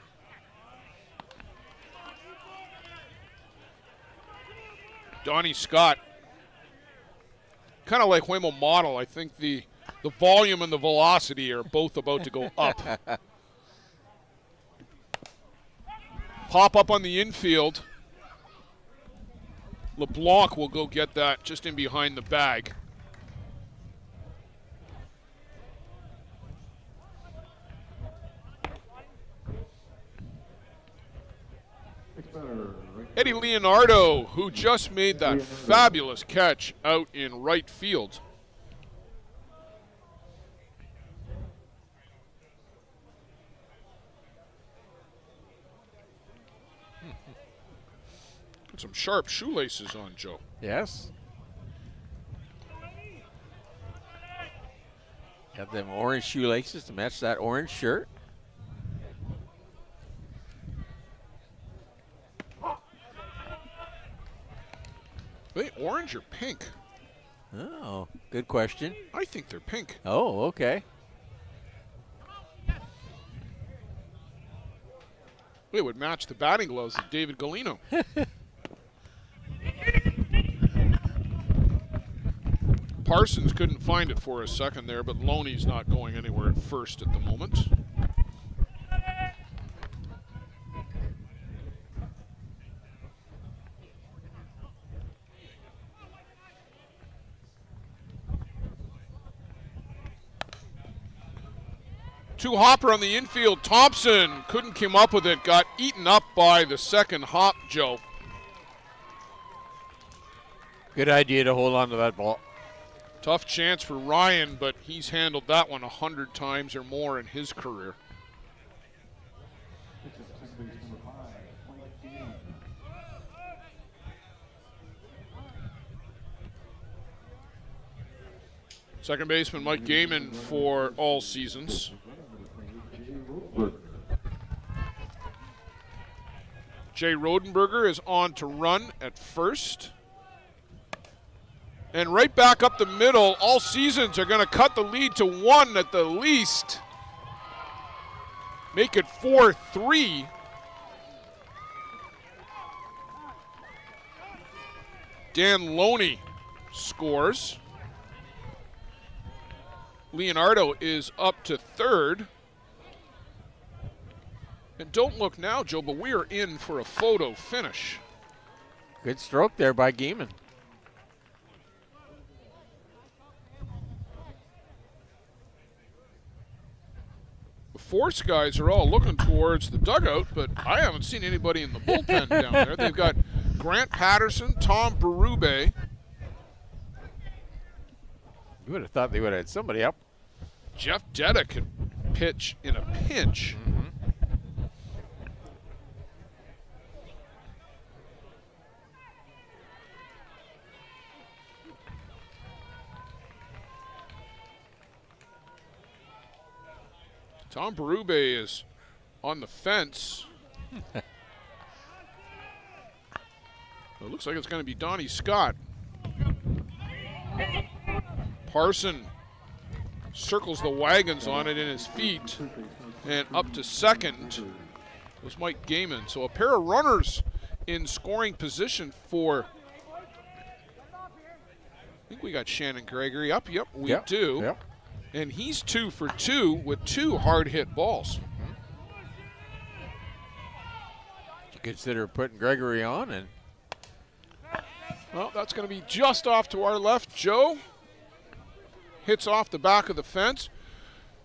Donnie Scott, kind of like Waymo Model, I think the volume and the velocity are both about to go up. Pop up on the infield. LeBlanc will go get that just in behind the bag. Eddie Leonardo, who just made that fabulous catch out in right field. Got some sharp shoelaces on, Joe. Yes. Got them orange shoelaces to match that orange shirt. Are they orange or pink? Oh, good question. I think they're pink. Oh, okay. It would match the batting gloves of David Galino. Parsons couldn't find it for a second there, but Loney's not going anywhere at first at the moment. Two hopper on the infield. Thompson couldn't come up with it. Got eaten up by the second hop, Joe. Good idea to hold on to that ball. Tough chance for Ryan, but he's handled that one 100 times or more in his career. Second baseman Mike Gaiman for all seasons. Jay Rodenberger is on to run at first. And right back up the middle, all seasons are going to cut the lead to 1 at the least. Make it 4-3. Dan Loney scores. Leonardo is up to third. And don't look now, Joe, but we are in for a photo finish. Good stroke there by Gaiman. The Force guys are all looking towards the dugout, but I haven't seen anybody in the bullpen down there. They've got Grant Patterson, Tom Berube. You would have thought they would have had somebody up. Jeff Detta could pitch in a pinch. Tom Berube is on the fence. It looks like it's going to be Donnie Scott. Parson circles the wagons on it in his feet, and up to second was Mike Gaiman. So a pair of runners in scoring position for, I think we got Shannon Gregory up. Yep, we do. Yep. And he's 2 for 2 with 2 hard hit balls. You consider putting Gregory on, and Well, that's going to be just off to our left. Joe hits off the back of the fence.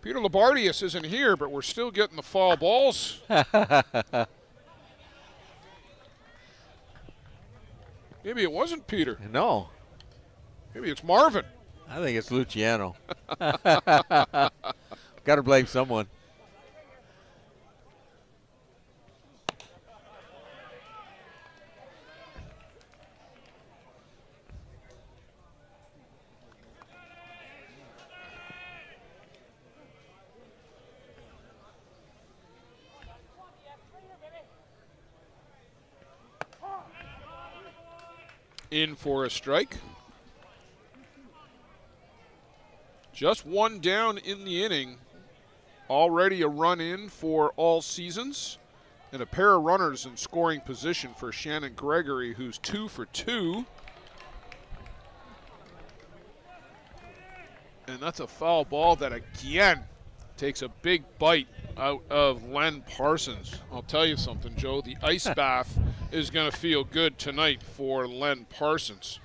Peter Labardius isn't here, but we're still getting the foul balls. Maybe it wasn't Peter. no, Maybe it's Marvin. I think it's Luciano. Got to blame someone. In for a strike. Just one down in the inning. Already a run in for all seasons. And a pair of runners in scoring position for Shannon Gregory, who's 2 for 2. And that's a foul ball that again takes a big bite out of Len Parsons. I'll tell you something, Joe. The ice bath is going to feel good tonight for Len Parsons.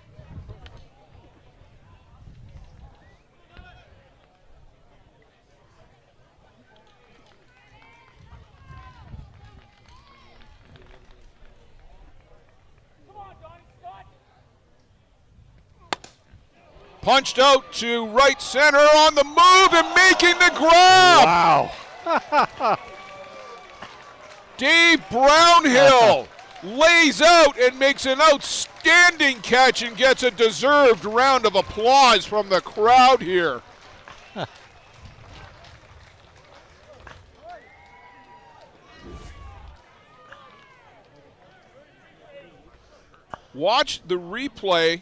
Punched out to right center on the move and making the grab. Wow. Dave Brownhill lays out and makes an outstanding catch and gets a deserved round of applause from the crowd here. Watch the replay.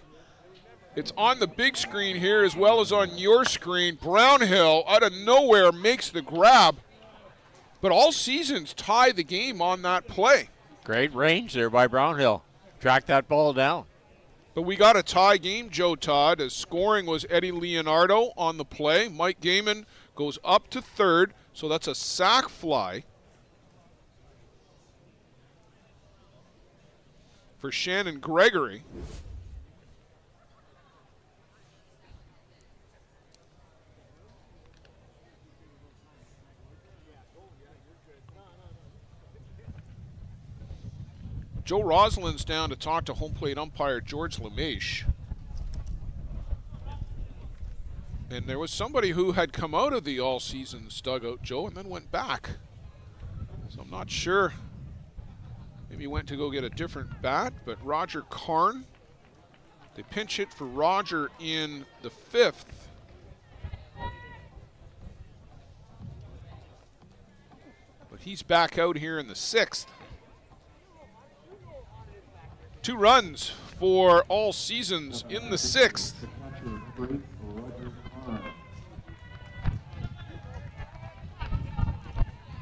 It's on the big screen here as well as on your screen. Brownhill out of nowhere makes the grab. But all seasons tie the game on that play. Great range there by Brownhill. Track that ball down. But we got a tie game, Joe Todd, as scoring was Eddie Leonardo on the play. Mike Gaiman goes up to third, so that's a sac fly for Shannon Gregory. Joe Roslind's down to talk to home plate umpire George LeMaitre. And there was somebody who had come out of the all-seasons dugout, Joe, and then went back. So I'm not sure. Maybe he went to go get a different bat, but Roger Karn. They pinch hit for Roger in the 5th. But he's back out here in the 6th. 2 runs for all seasons in the 6th.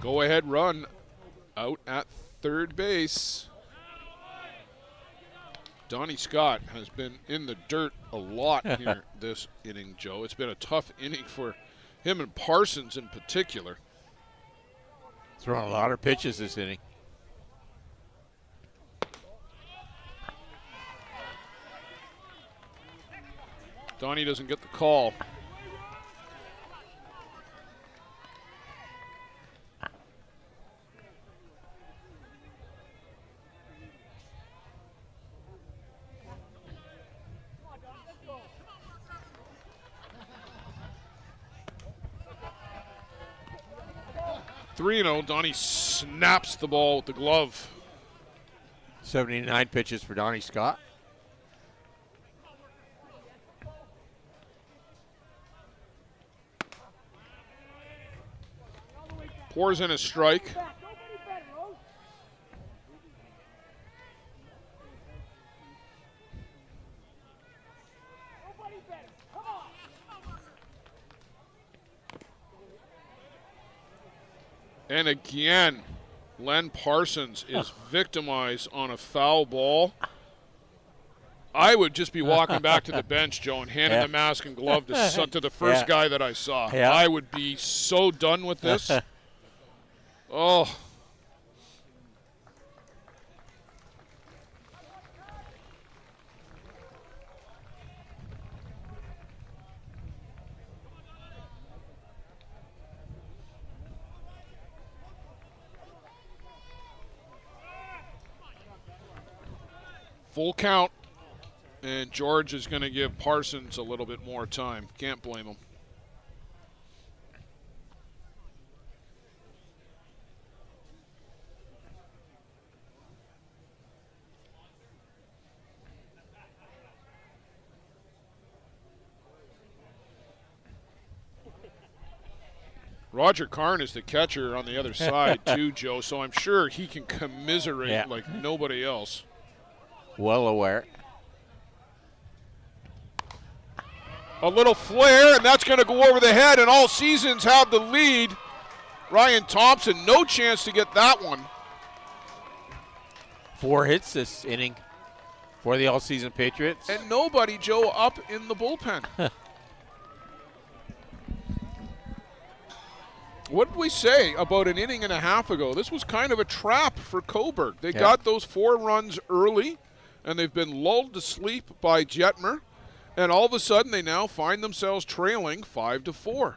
Go ahead run out at third base. Donnie Scott has been in the dirt a lot here this inning, Joe. It's been a tough inning for him and Parsons in particular. Throwing a lot of pitches this inning. Donnie doesn't get the call. 3-0. Donnie snaps the ball with the glove. 79 pitches for Donnie Scott. Pours in a strike. And again, Len Parsons is victimized on a foul ball. I would just be walking back to the bench, Joe, and handing the mask and glove to the first guy that I saw. Yeah. I would be so done with this. Oh. Full count, and George is going to give Parsons a little bit more time. Can't blame him. Roger Karn is the catcher on the other side too, Joe, so I'm sure he can commiserate like nobody else. Well aware. A little flare, and that's going to go over the head, and all seasons have the lead. Ryan Thompson, no chance to get that one. 4 hits this inning for the all-season Patriots. And nobody, Joe, up in the bullpen. What did we say about an inning and a half ago? This was kind of a trap for Coburg. They got those 4 runs early, and they've been lulled to sleep by Jetmer, and all of a sudden they now find themselves trailing 5-4.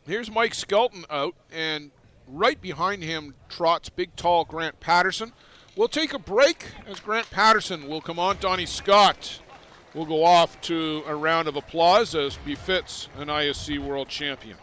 Here's Mike Skelton out, and right behind him trots big, tall Grant Patterson. We'll take a break as Grant Patterson will come on. Donnie Scott will go off to a round of applause as befits an ISC world champion.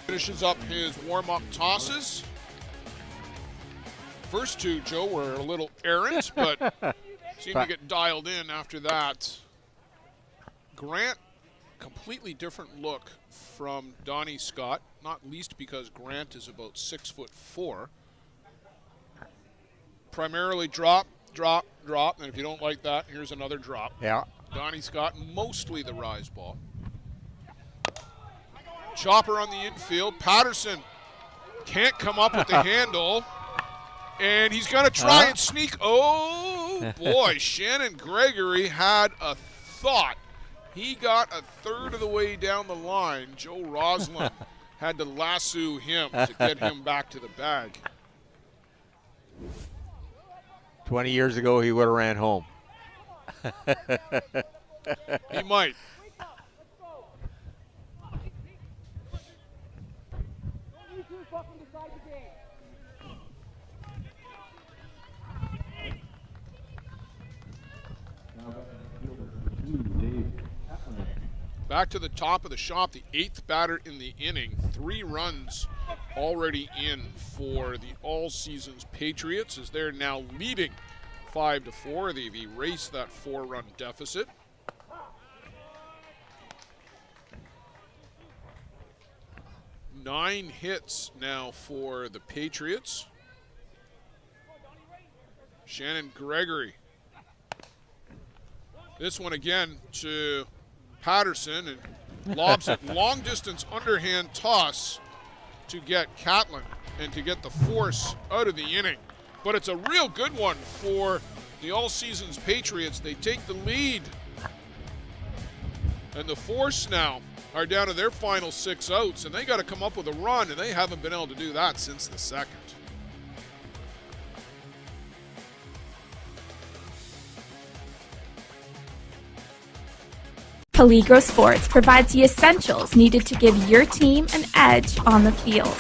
Finishes up his warm-up tosses. First 2, Joe, were a little errant, but seemed to get dialed in after that. Grant, completely different look from Donnie Scott, not least because Grant is about 6'4". primarily drop, drop, drop. And if you don't like that, here's another drop. Yeah. Donnie Scott, mostly the rise ball. Chopper on the infield. Patterson can't come up with the handle. And he's going to try and sneak. Oh, boy. Shannon Gregory had a thought. He got a third of the way down the line. Joe Roslin had to lasso him to get him back to the bag. 20 years ago, he would have ran home. He might. Back to the top of the shop, the 8th batter in the inning. 3 runs already in for the all-seasons Patriots as they're now leading 5-4. They've erased that 4-run deficit. Nine hits now for the Patriots. Shannon Gregory. This one again to Patterson and lobs it. Long distance underhand toss to get Catlin and to get the force out of the inning. But it's a real good one for the all-seasons Patriots. They take the lead. And the Force now are down to their final 6 outs, and they got to come up with a run, and they haven't been able to do that since the 2nd. Peligro Sports provides the essentials needed to give your team an edge on the field.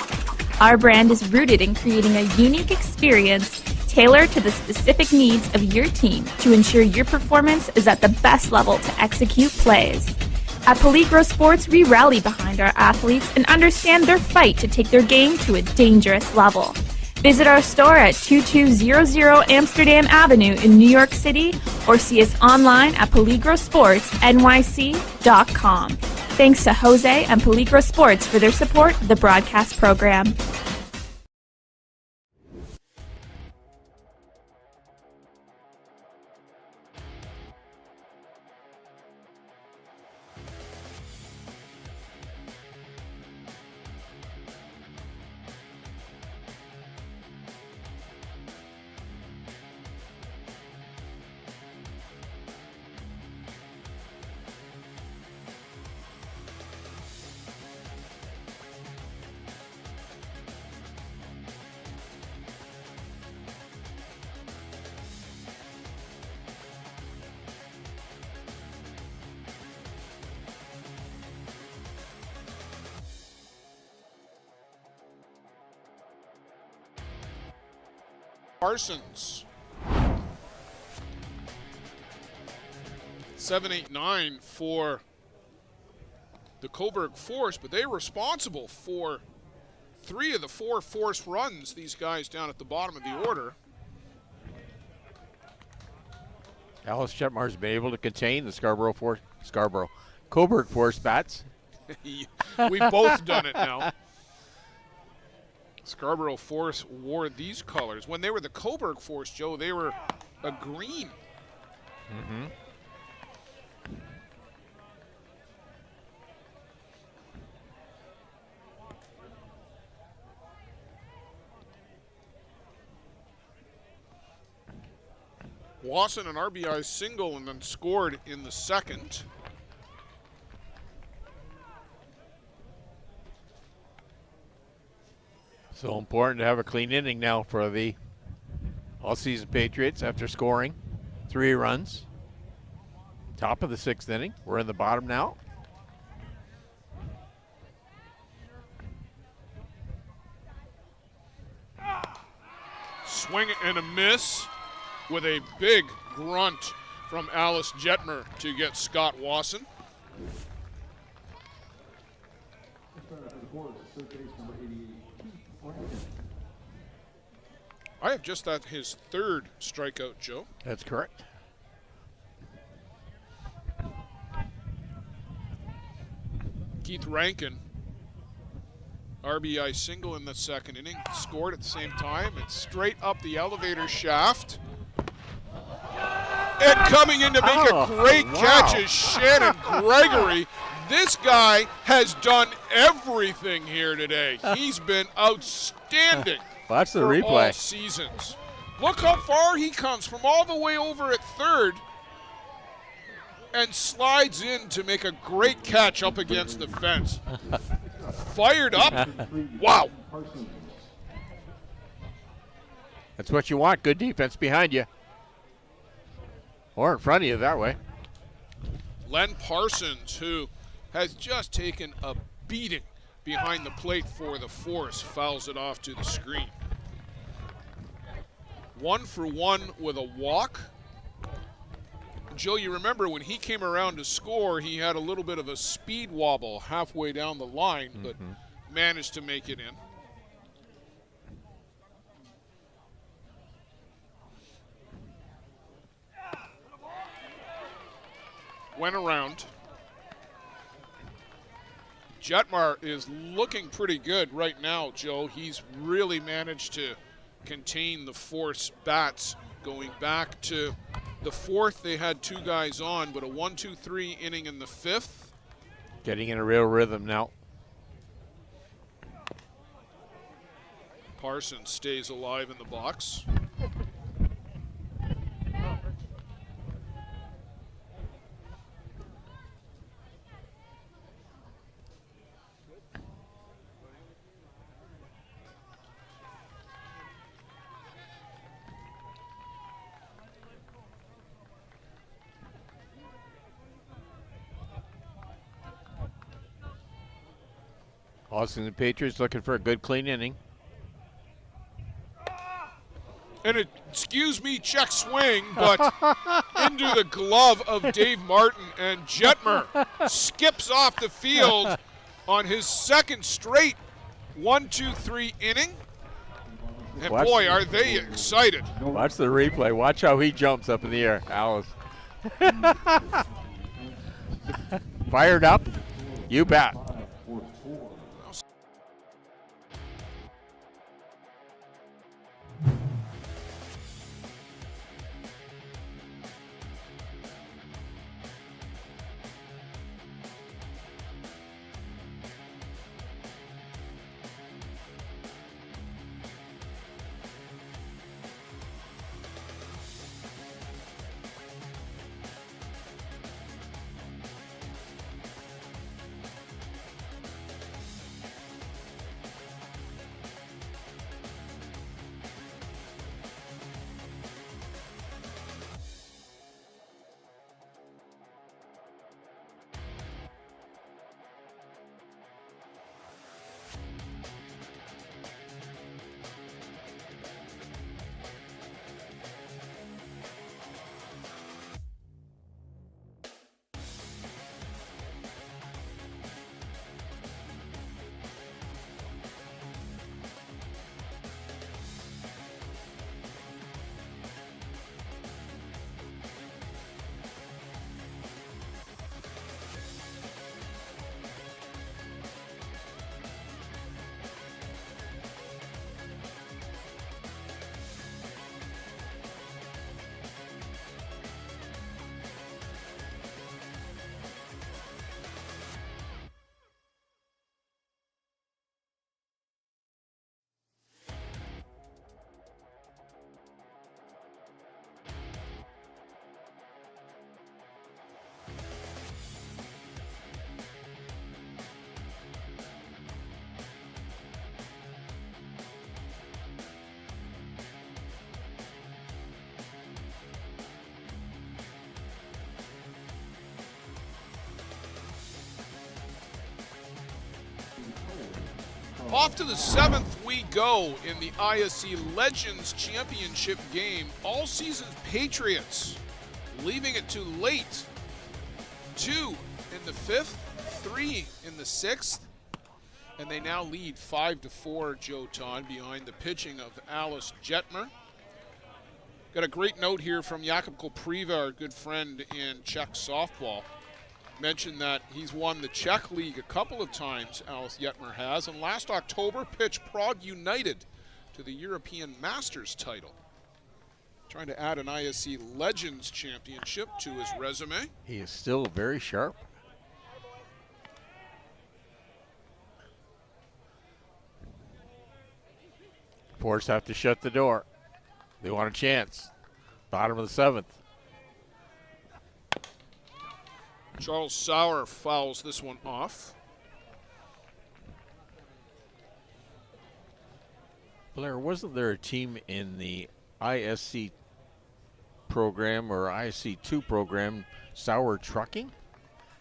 Our brand is rooted in creating a unique experience tailored to the specific needs of your team to ensure your performance is at the best level to execute plays. At Peligro Sports, we rally behind our athletes and understand their fight to take their game to a dangerous level. Visit our store at 2200 Amsterdam Avenue in New York City or see us online at peligrosportsnyc.com. Thanks to Jose and Peligro Sports for their support of the broadcast program. Parsons. 7-8-9 for the Coburg Force, but they're responsible for 3 of the 4 forced runs, these guys down at the bottom of the order. Alice Chetmar's been able to contain the Coburg Force bats. We've both done it now. Scarborough Force wore these colors. When they were the Coburg Force, Joe, they were a green. Mm-hmm. Wasson an RBI single and then scored in the 2nd. So important to have a clean inning now for the all-season Patriots after scoring 3 runs. Top of the 6th inning. We're in the bottom now. Swing and a miss with a big grunt from Alice Jetmer to get Scott Wasson. I have just that his 3rd strikeout, Joe. That's correct. Keith Rankin RBI single in the second inning, scored at the same time. It's straight up the elevator shaft. And coming in to make a great catch is Shannon Gregory. This guy has done everything here today. He's been outstanding. Watch the for replay. All seasons. Look how far he comes from all the way over at third and slides in to make a great catch up against the fence. Fired up. Wow. That's what you want, good defense behind you. Or in front of you that way. Len Parsons, who has just taken a beating behind the plate for the Force, fouls it off to the screen. 1 for 1 with a walk. Joe, you remember when he came around to score, he had a little bit of a speed wobble halfway down the line, but managed to make it in. Went around. Jetmar is looking pretty good right now, Joe. He's really managed to contain the Force bats. Going back to the fourth, they had 2 guys on, but a 1-2-3 inning in the 5th. Getting in a real rhythm now. Parsons stays alive in the box. Austin and Patriots looking for a good clean inning. And excuse me, check swing, but into the glove of Dave Martin, and Jetmer skips off the field on his second straight 1-2-3 inning. And boy, are they excited. Watch the replay. Watch how he jumps up in the air, Alice. Fired up? You bet. Off to the 7th we go in the ISC Legends Championship game. All season's Patriots leaving it too late. 2 in the 5th, 3 in the 6th, and they now lead 5-4, Joe Todd, behind the pitching of Alice Jetmer. Got a great note here from Jakub Kopriva, our good friend in Czech softball. Mentioned that he's won the Czech League a couple of times, Alice Yetmer has, and last October pitched Prague United to the European Masters title. Trying to add an ISC Legends championship to his resume. He is still very sharp. Force have to shut the door. They want a chance. Bottom of the 7th. Charles Sauer fouls this one off. Blair, wasn't there a team in the ISC program or ISC2 program, Sauer Trucking,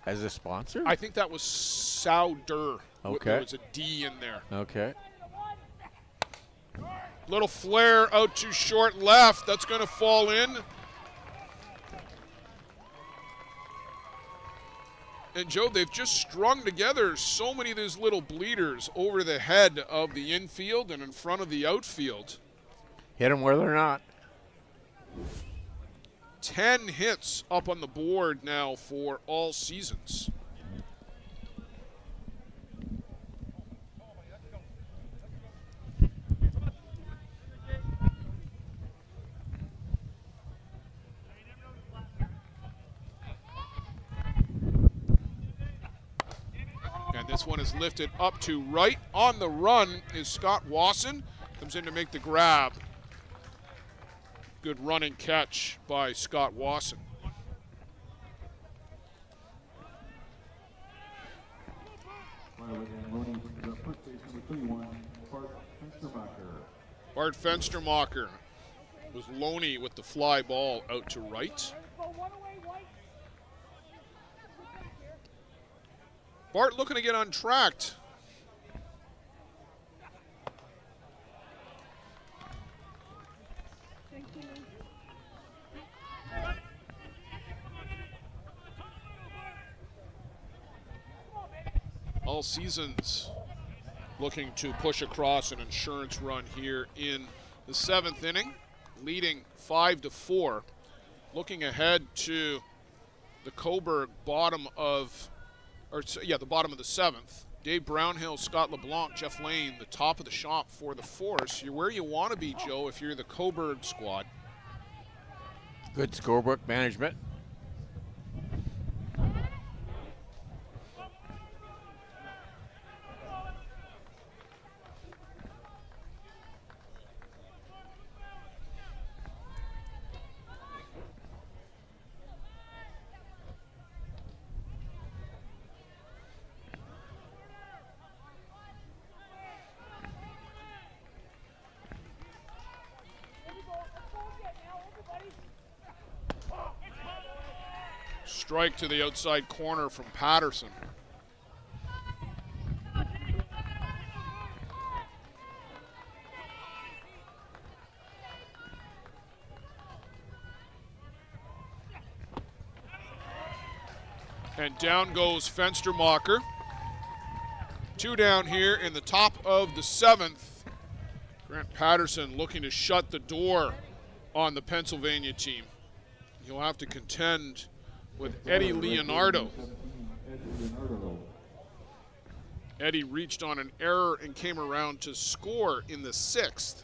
as a sponsor? I think that was Sauder. Okay. There was a D in there. Okay. Little flare out to short left. That's going to fall in. And Joe, they've just strung together so many of these little bleeders over the head of the infield and in front of the outfield. Hit them where they're not. 10 hits up on the board now for all seasons. And this one is lifted up to right. On the run is Scott Wasson. Comes in to make the grab. Good running catch by Scott Wasson. Bart Fenstermacher was Loney with the fly ball out to right. Bart looking to get untracked. All seasons looking to push across an insurance run here in the 7th inning, leading 5-4. Looking ahead to the Coburg bottom of the bottom of the 7th. Dave Brownhill, Scott LeBlanc, Jeff Lane, the top of the shop for the Force. You're where you want to be, Joe, if you're the Coburg squad. Good scorebook management. Strike to the outside corner from Patterson. And down goes Fenstermacher. 2 down here in the top of the 7th. Grant Patterson looking to shut the door on the Pennsylvania team. He'll have to contend with Eddie Leonardo. Eddie reached on an error and came around to score in the 6th.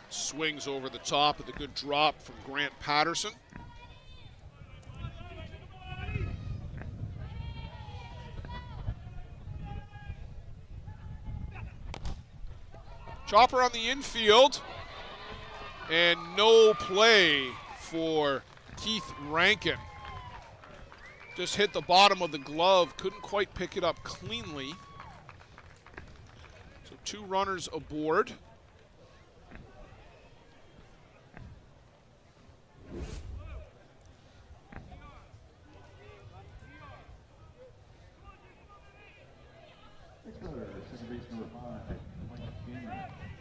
Swings over the top with a good drop from Grant Patterson. Chopper on the infield, and no play for Keith Rankin. Just hit the bottom of the glove, couldn't quite pick it up cleanly. So 2 runners aboard.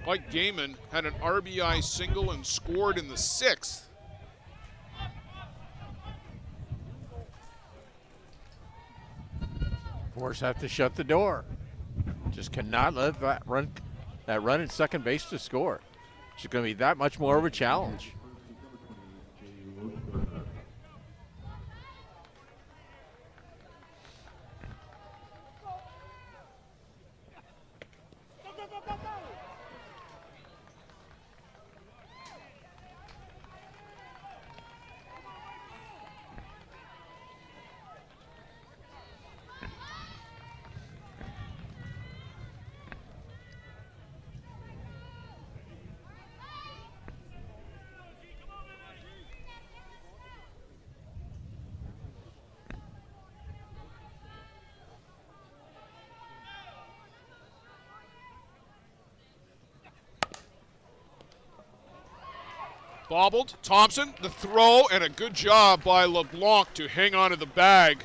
Mike Gaiman had an RBI single and scored in the 6th. Force have to shut the door. Just cannot let at running second base to score. It's going to be that much more of a challenge. Bobbled. Thompson, the throw, and a good job by LeBlanc to hang on to the bag.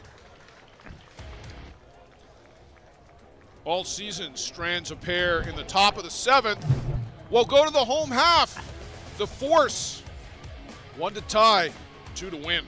All season, strands a pair in the top of the 7th. We'll go to the home half. The Force, 1 to tie, 2 to win.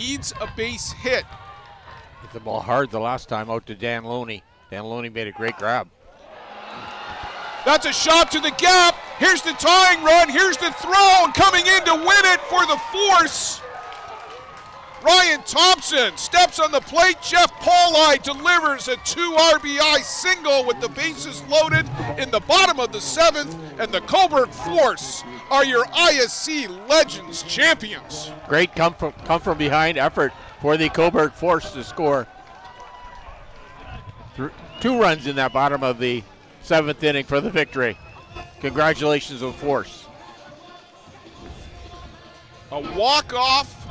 needs a base hit. Hit the ball hard the last time out to Dan Loney. Dan Loney made a great grab. That's a shot to the gap. Here's the tying run. Here's the throw. And coming in to win it for the Force, Ryan Thompson steps on the plate. Jeff Pauli delivers a 2 RBI single with the bases loaded in the bottom of the 7th, and the Cobourg Force are your ISC Legends champions. Great come from behind effort for the Cobourg Force to score 2 runs in that bottom of the 7th inning for the victory. Congratulations to the Force. A walk-off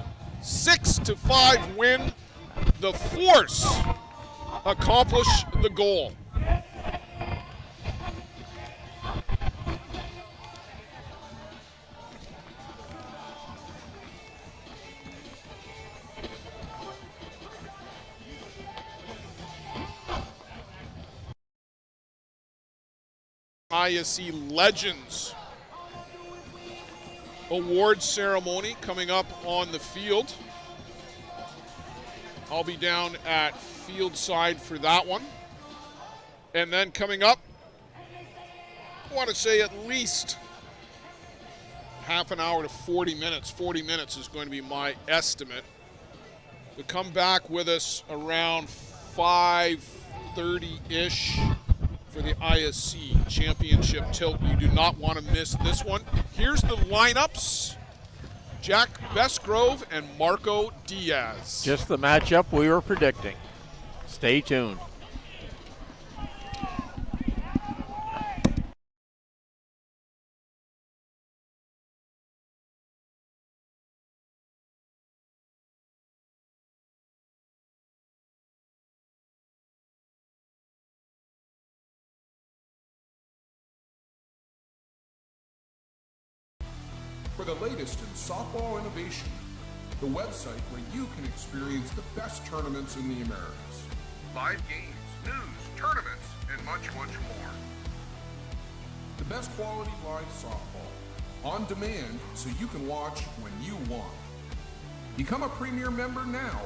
6-5 win. The Force accomplish the goal. ISC Legends award ceremony coming up on the field. I'll be down at field side for that one. And then coming up, I want to say at least half an hour to 40 minutes. 40 minutes is going to be my estimate. To come back with us around 5:30-ish for the ISC Championship Tilt. You do not want to miss this one. Here's the lineups. Jack Bestgrove and Marco Diaz. Just the matchup we were predicting. Stay tuned. For the latest in softball innovation, the website where you can experience the best tournaments in the Americas. Live games, news, tournaments, and much, much more. The best quality live softball, on demand so you can watch when you want. Become a Premier member now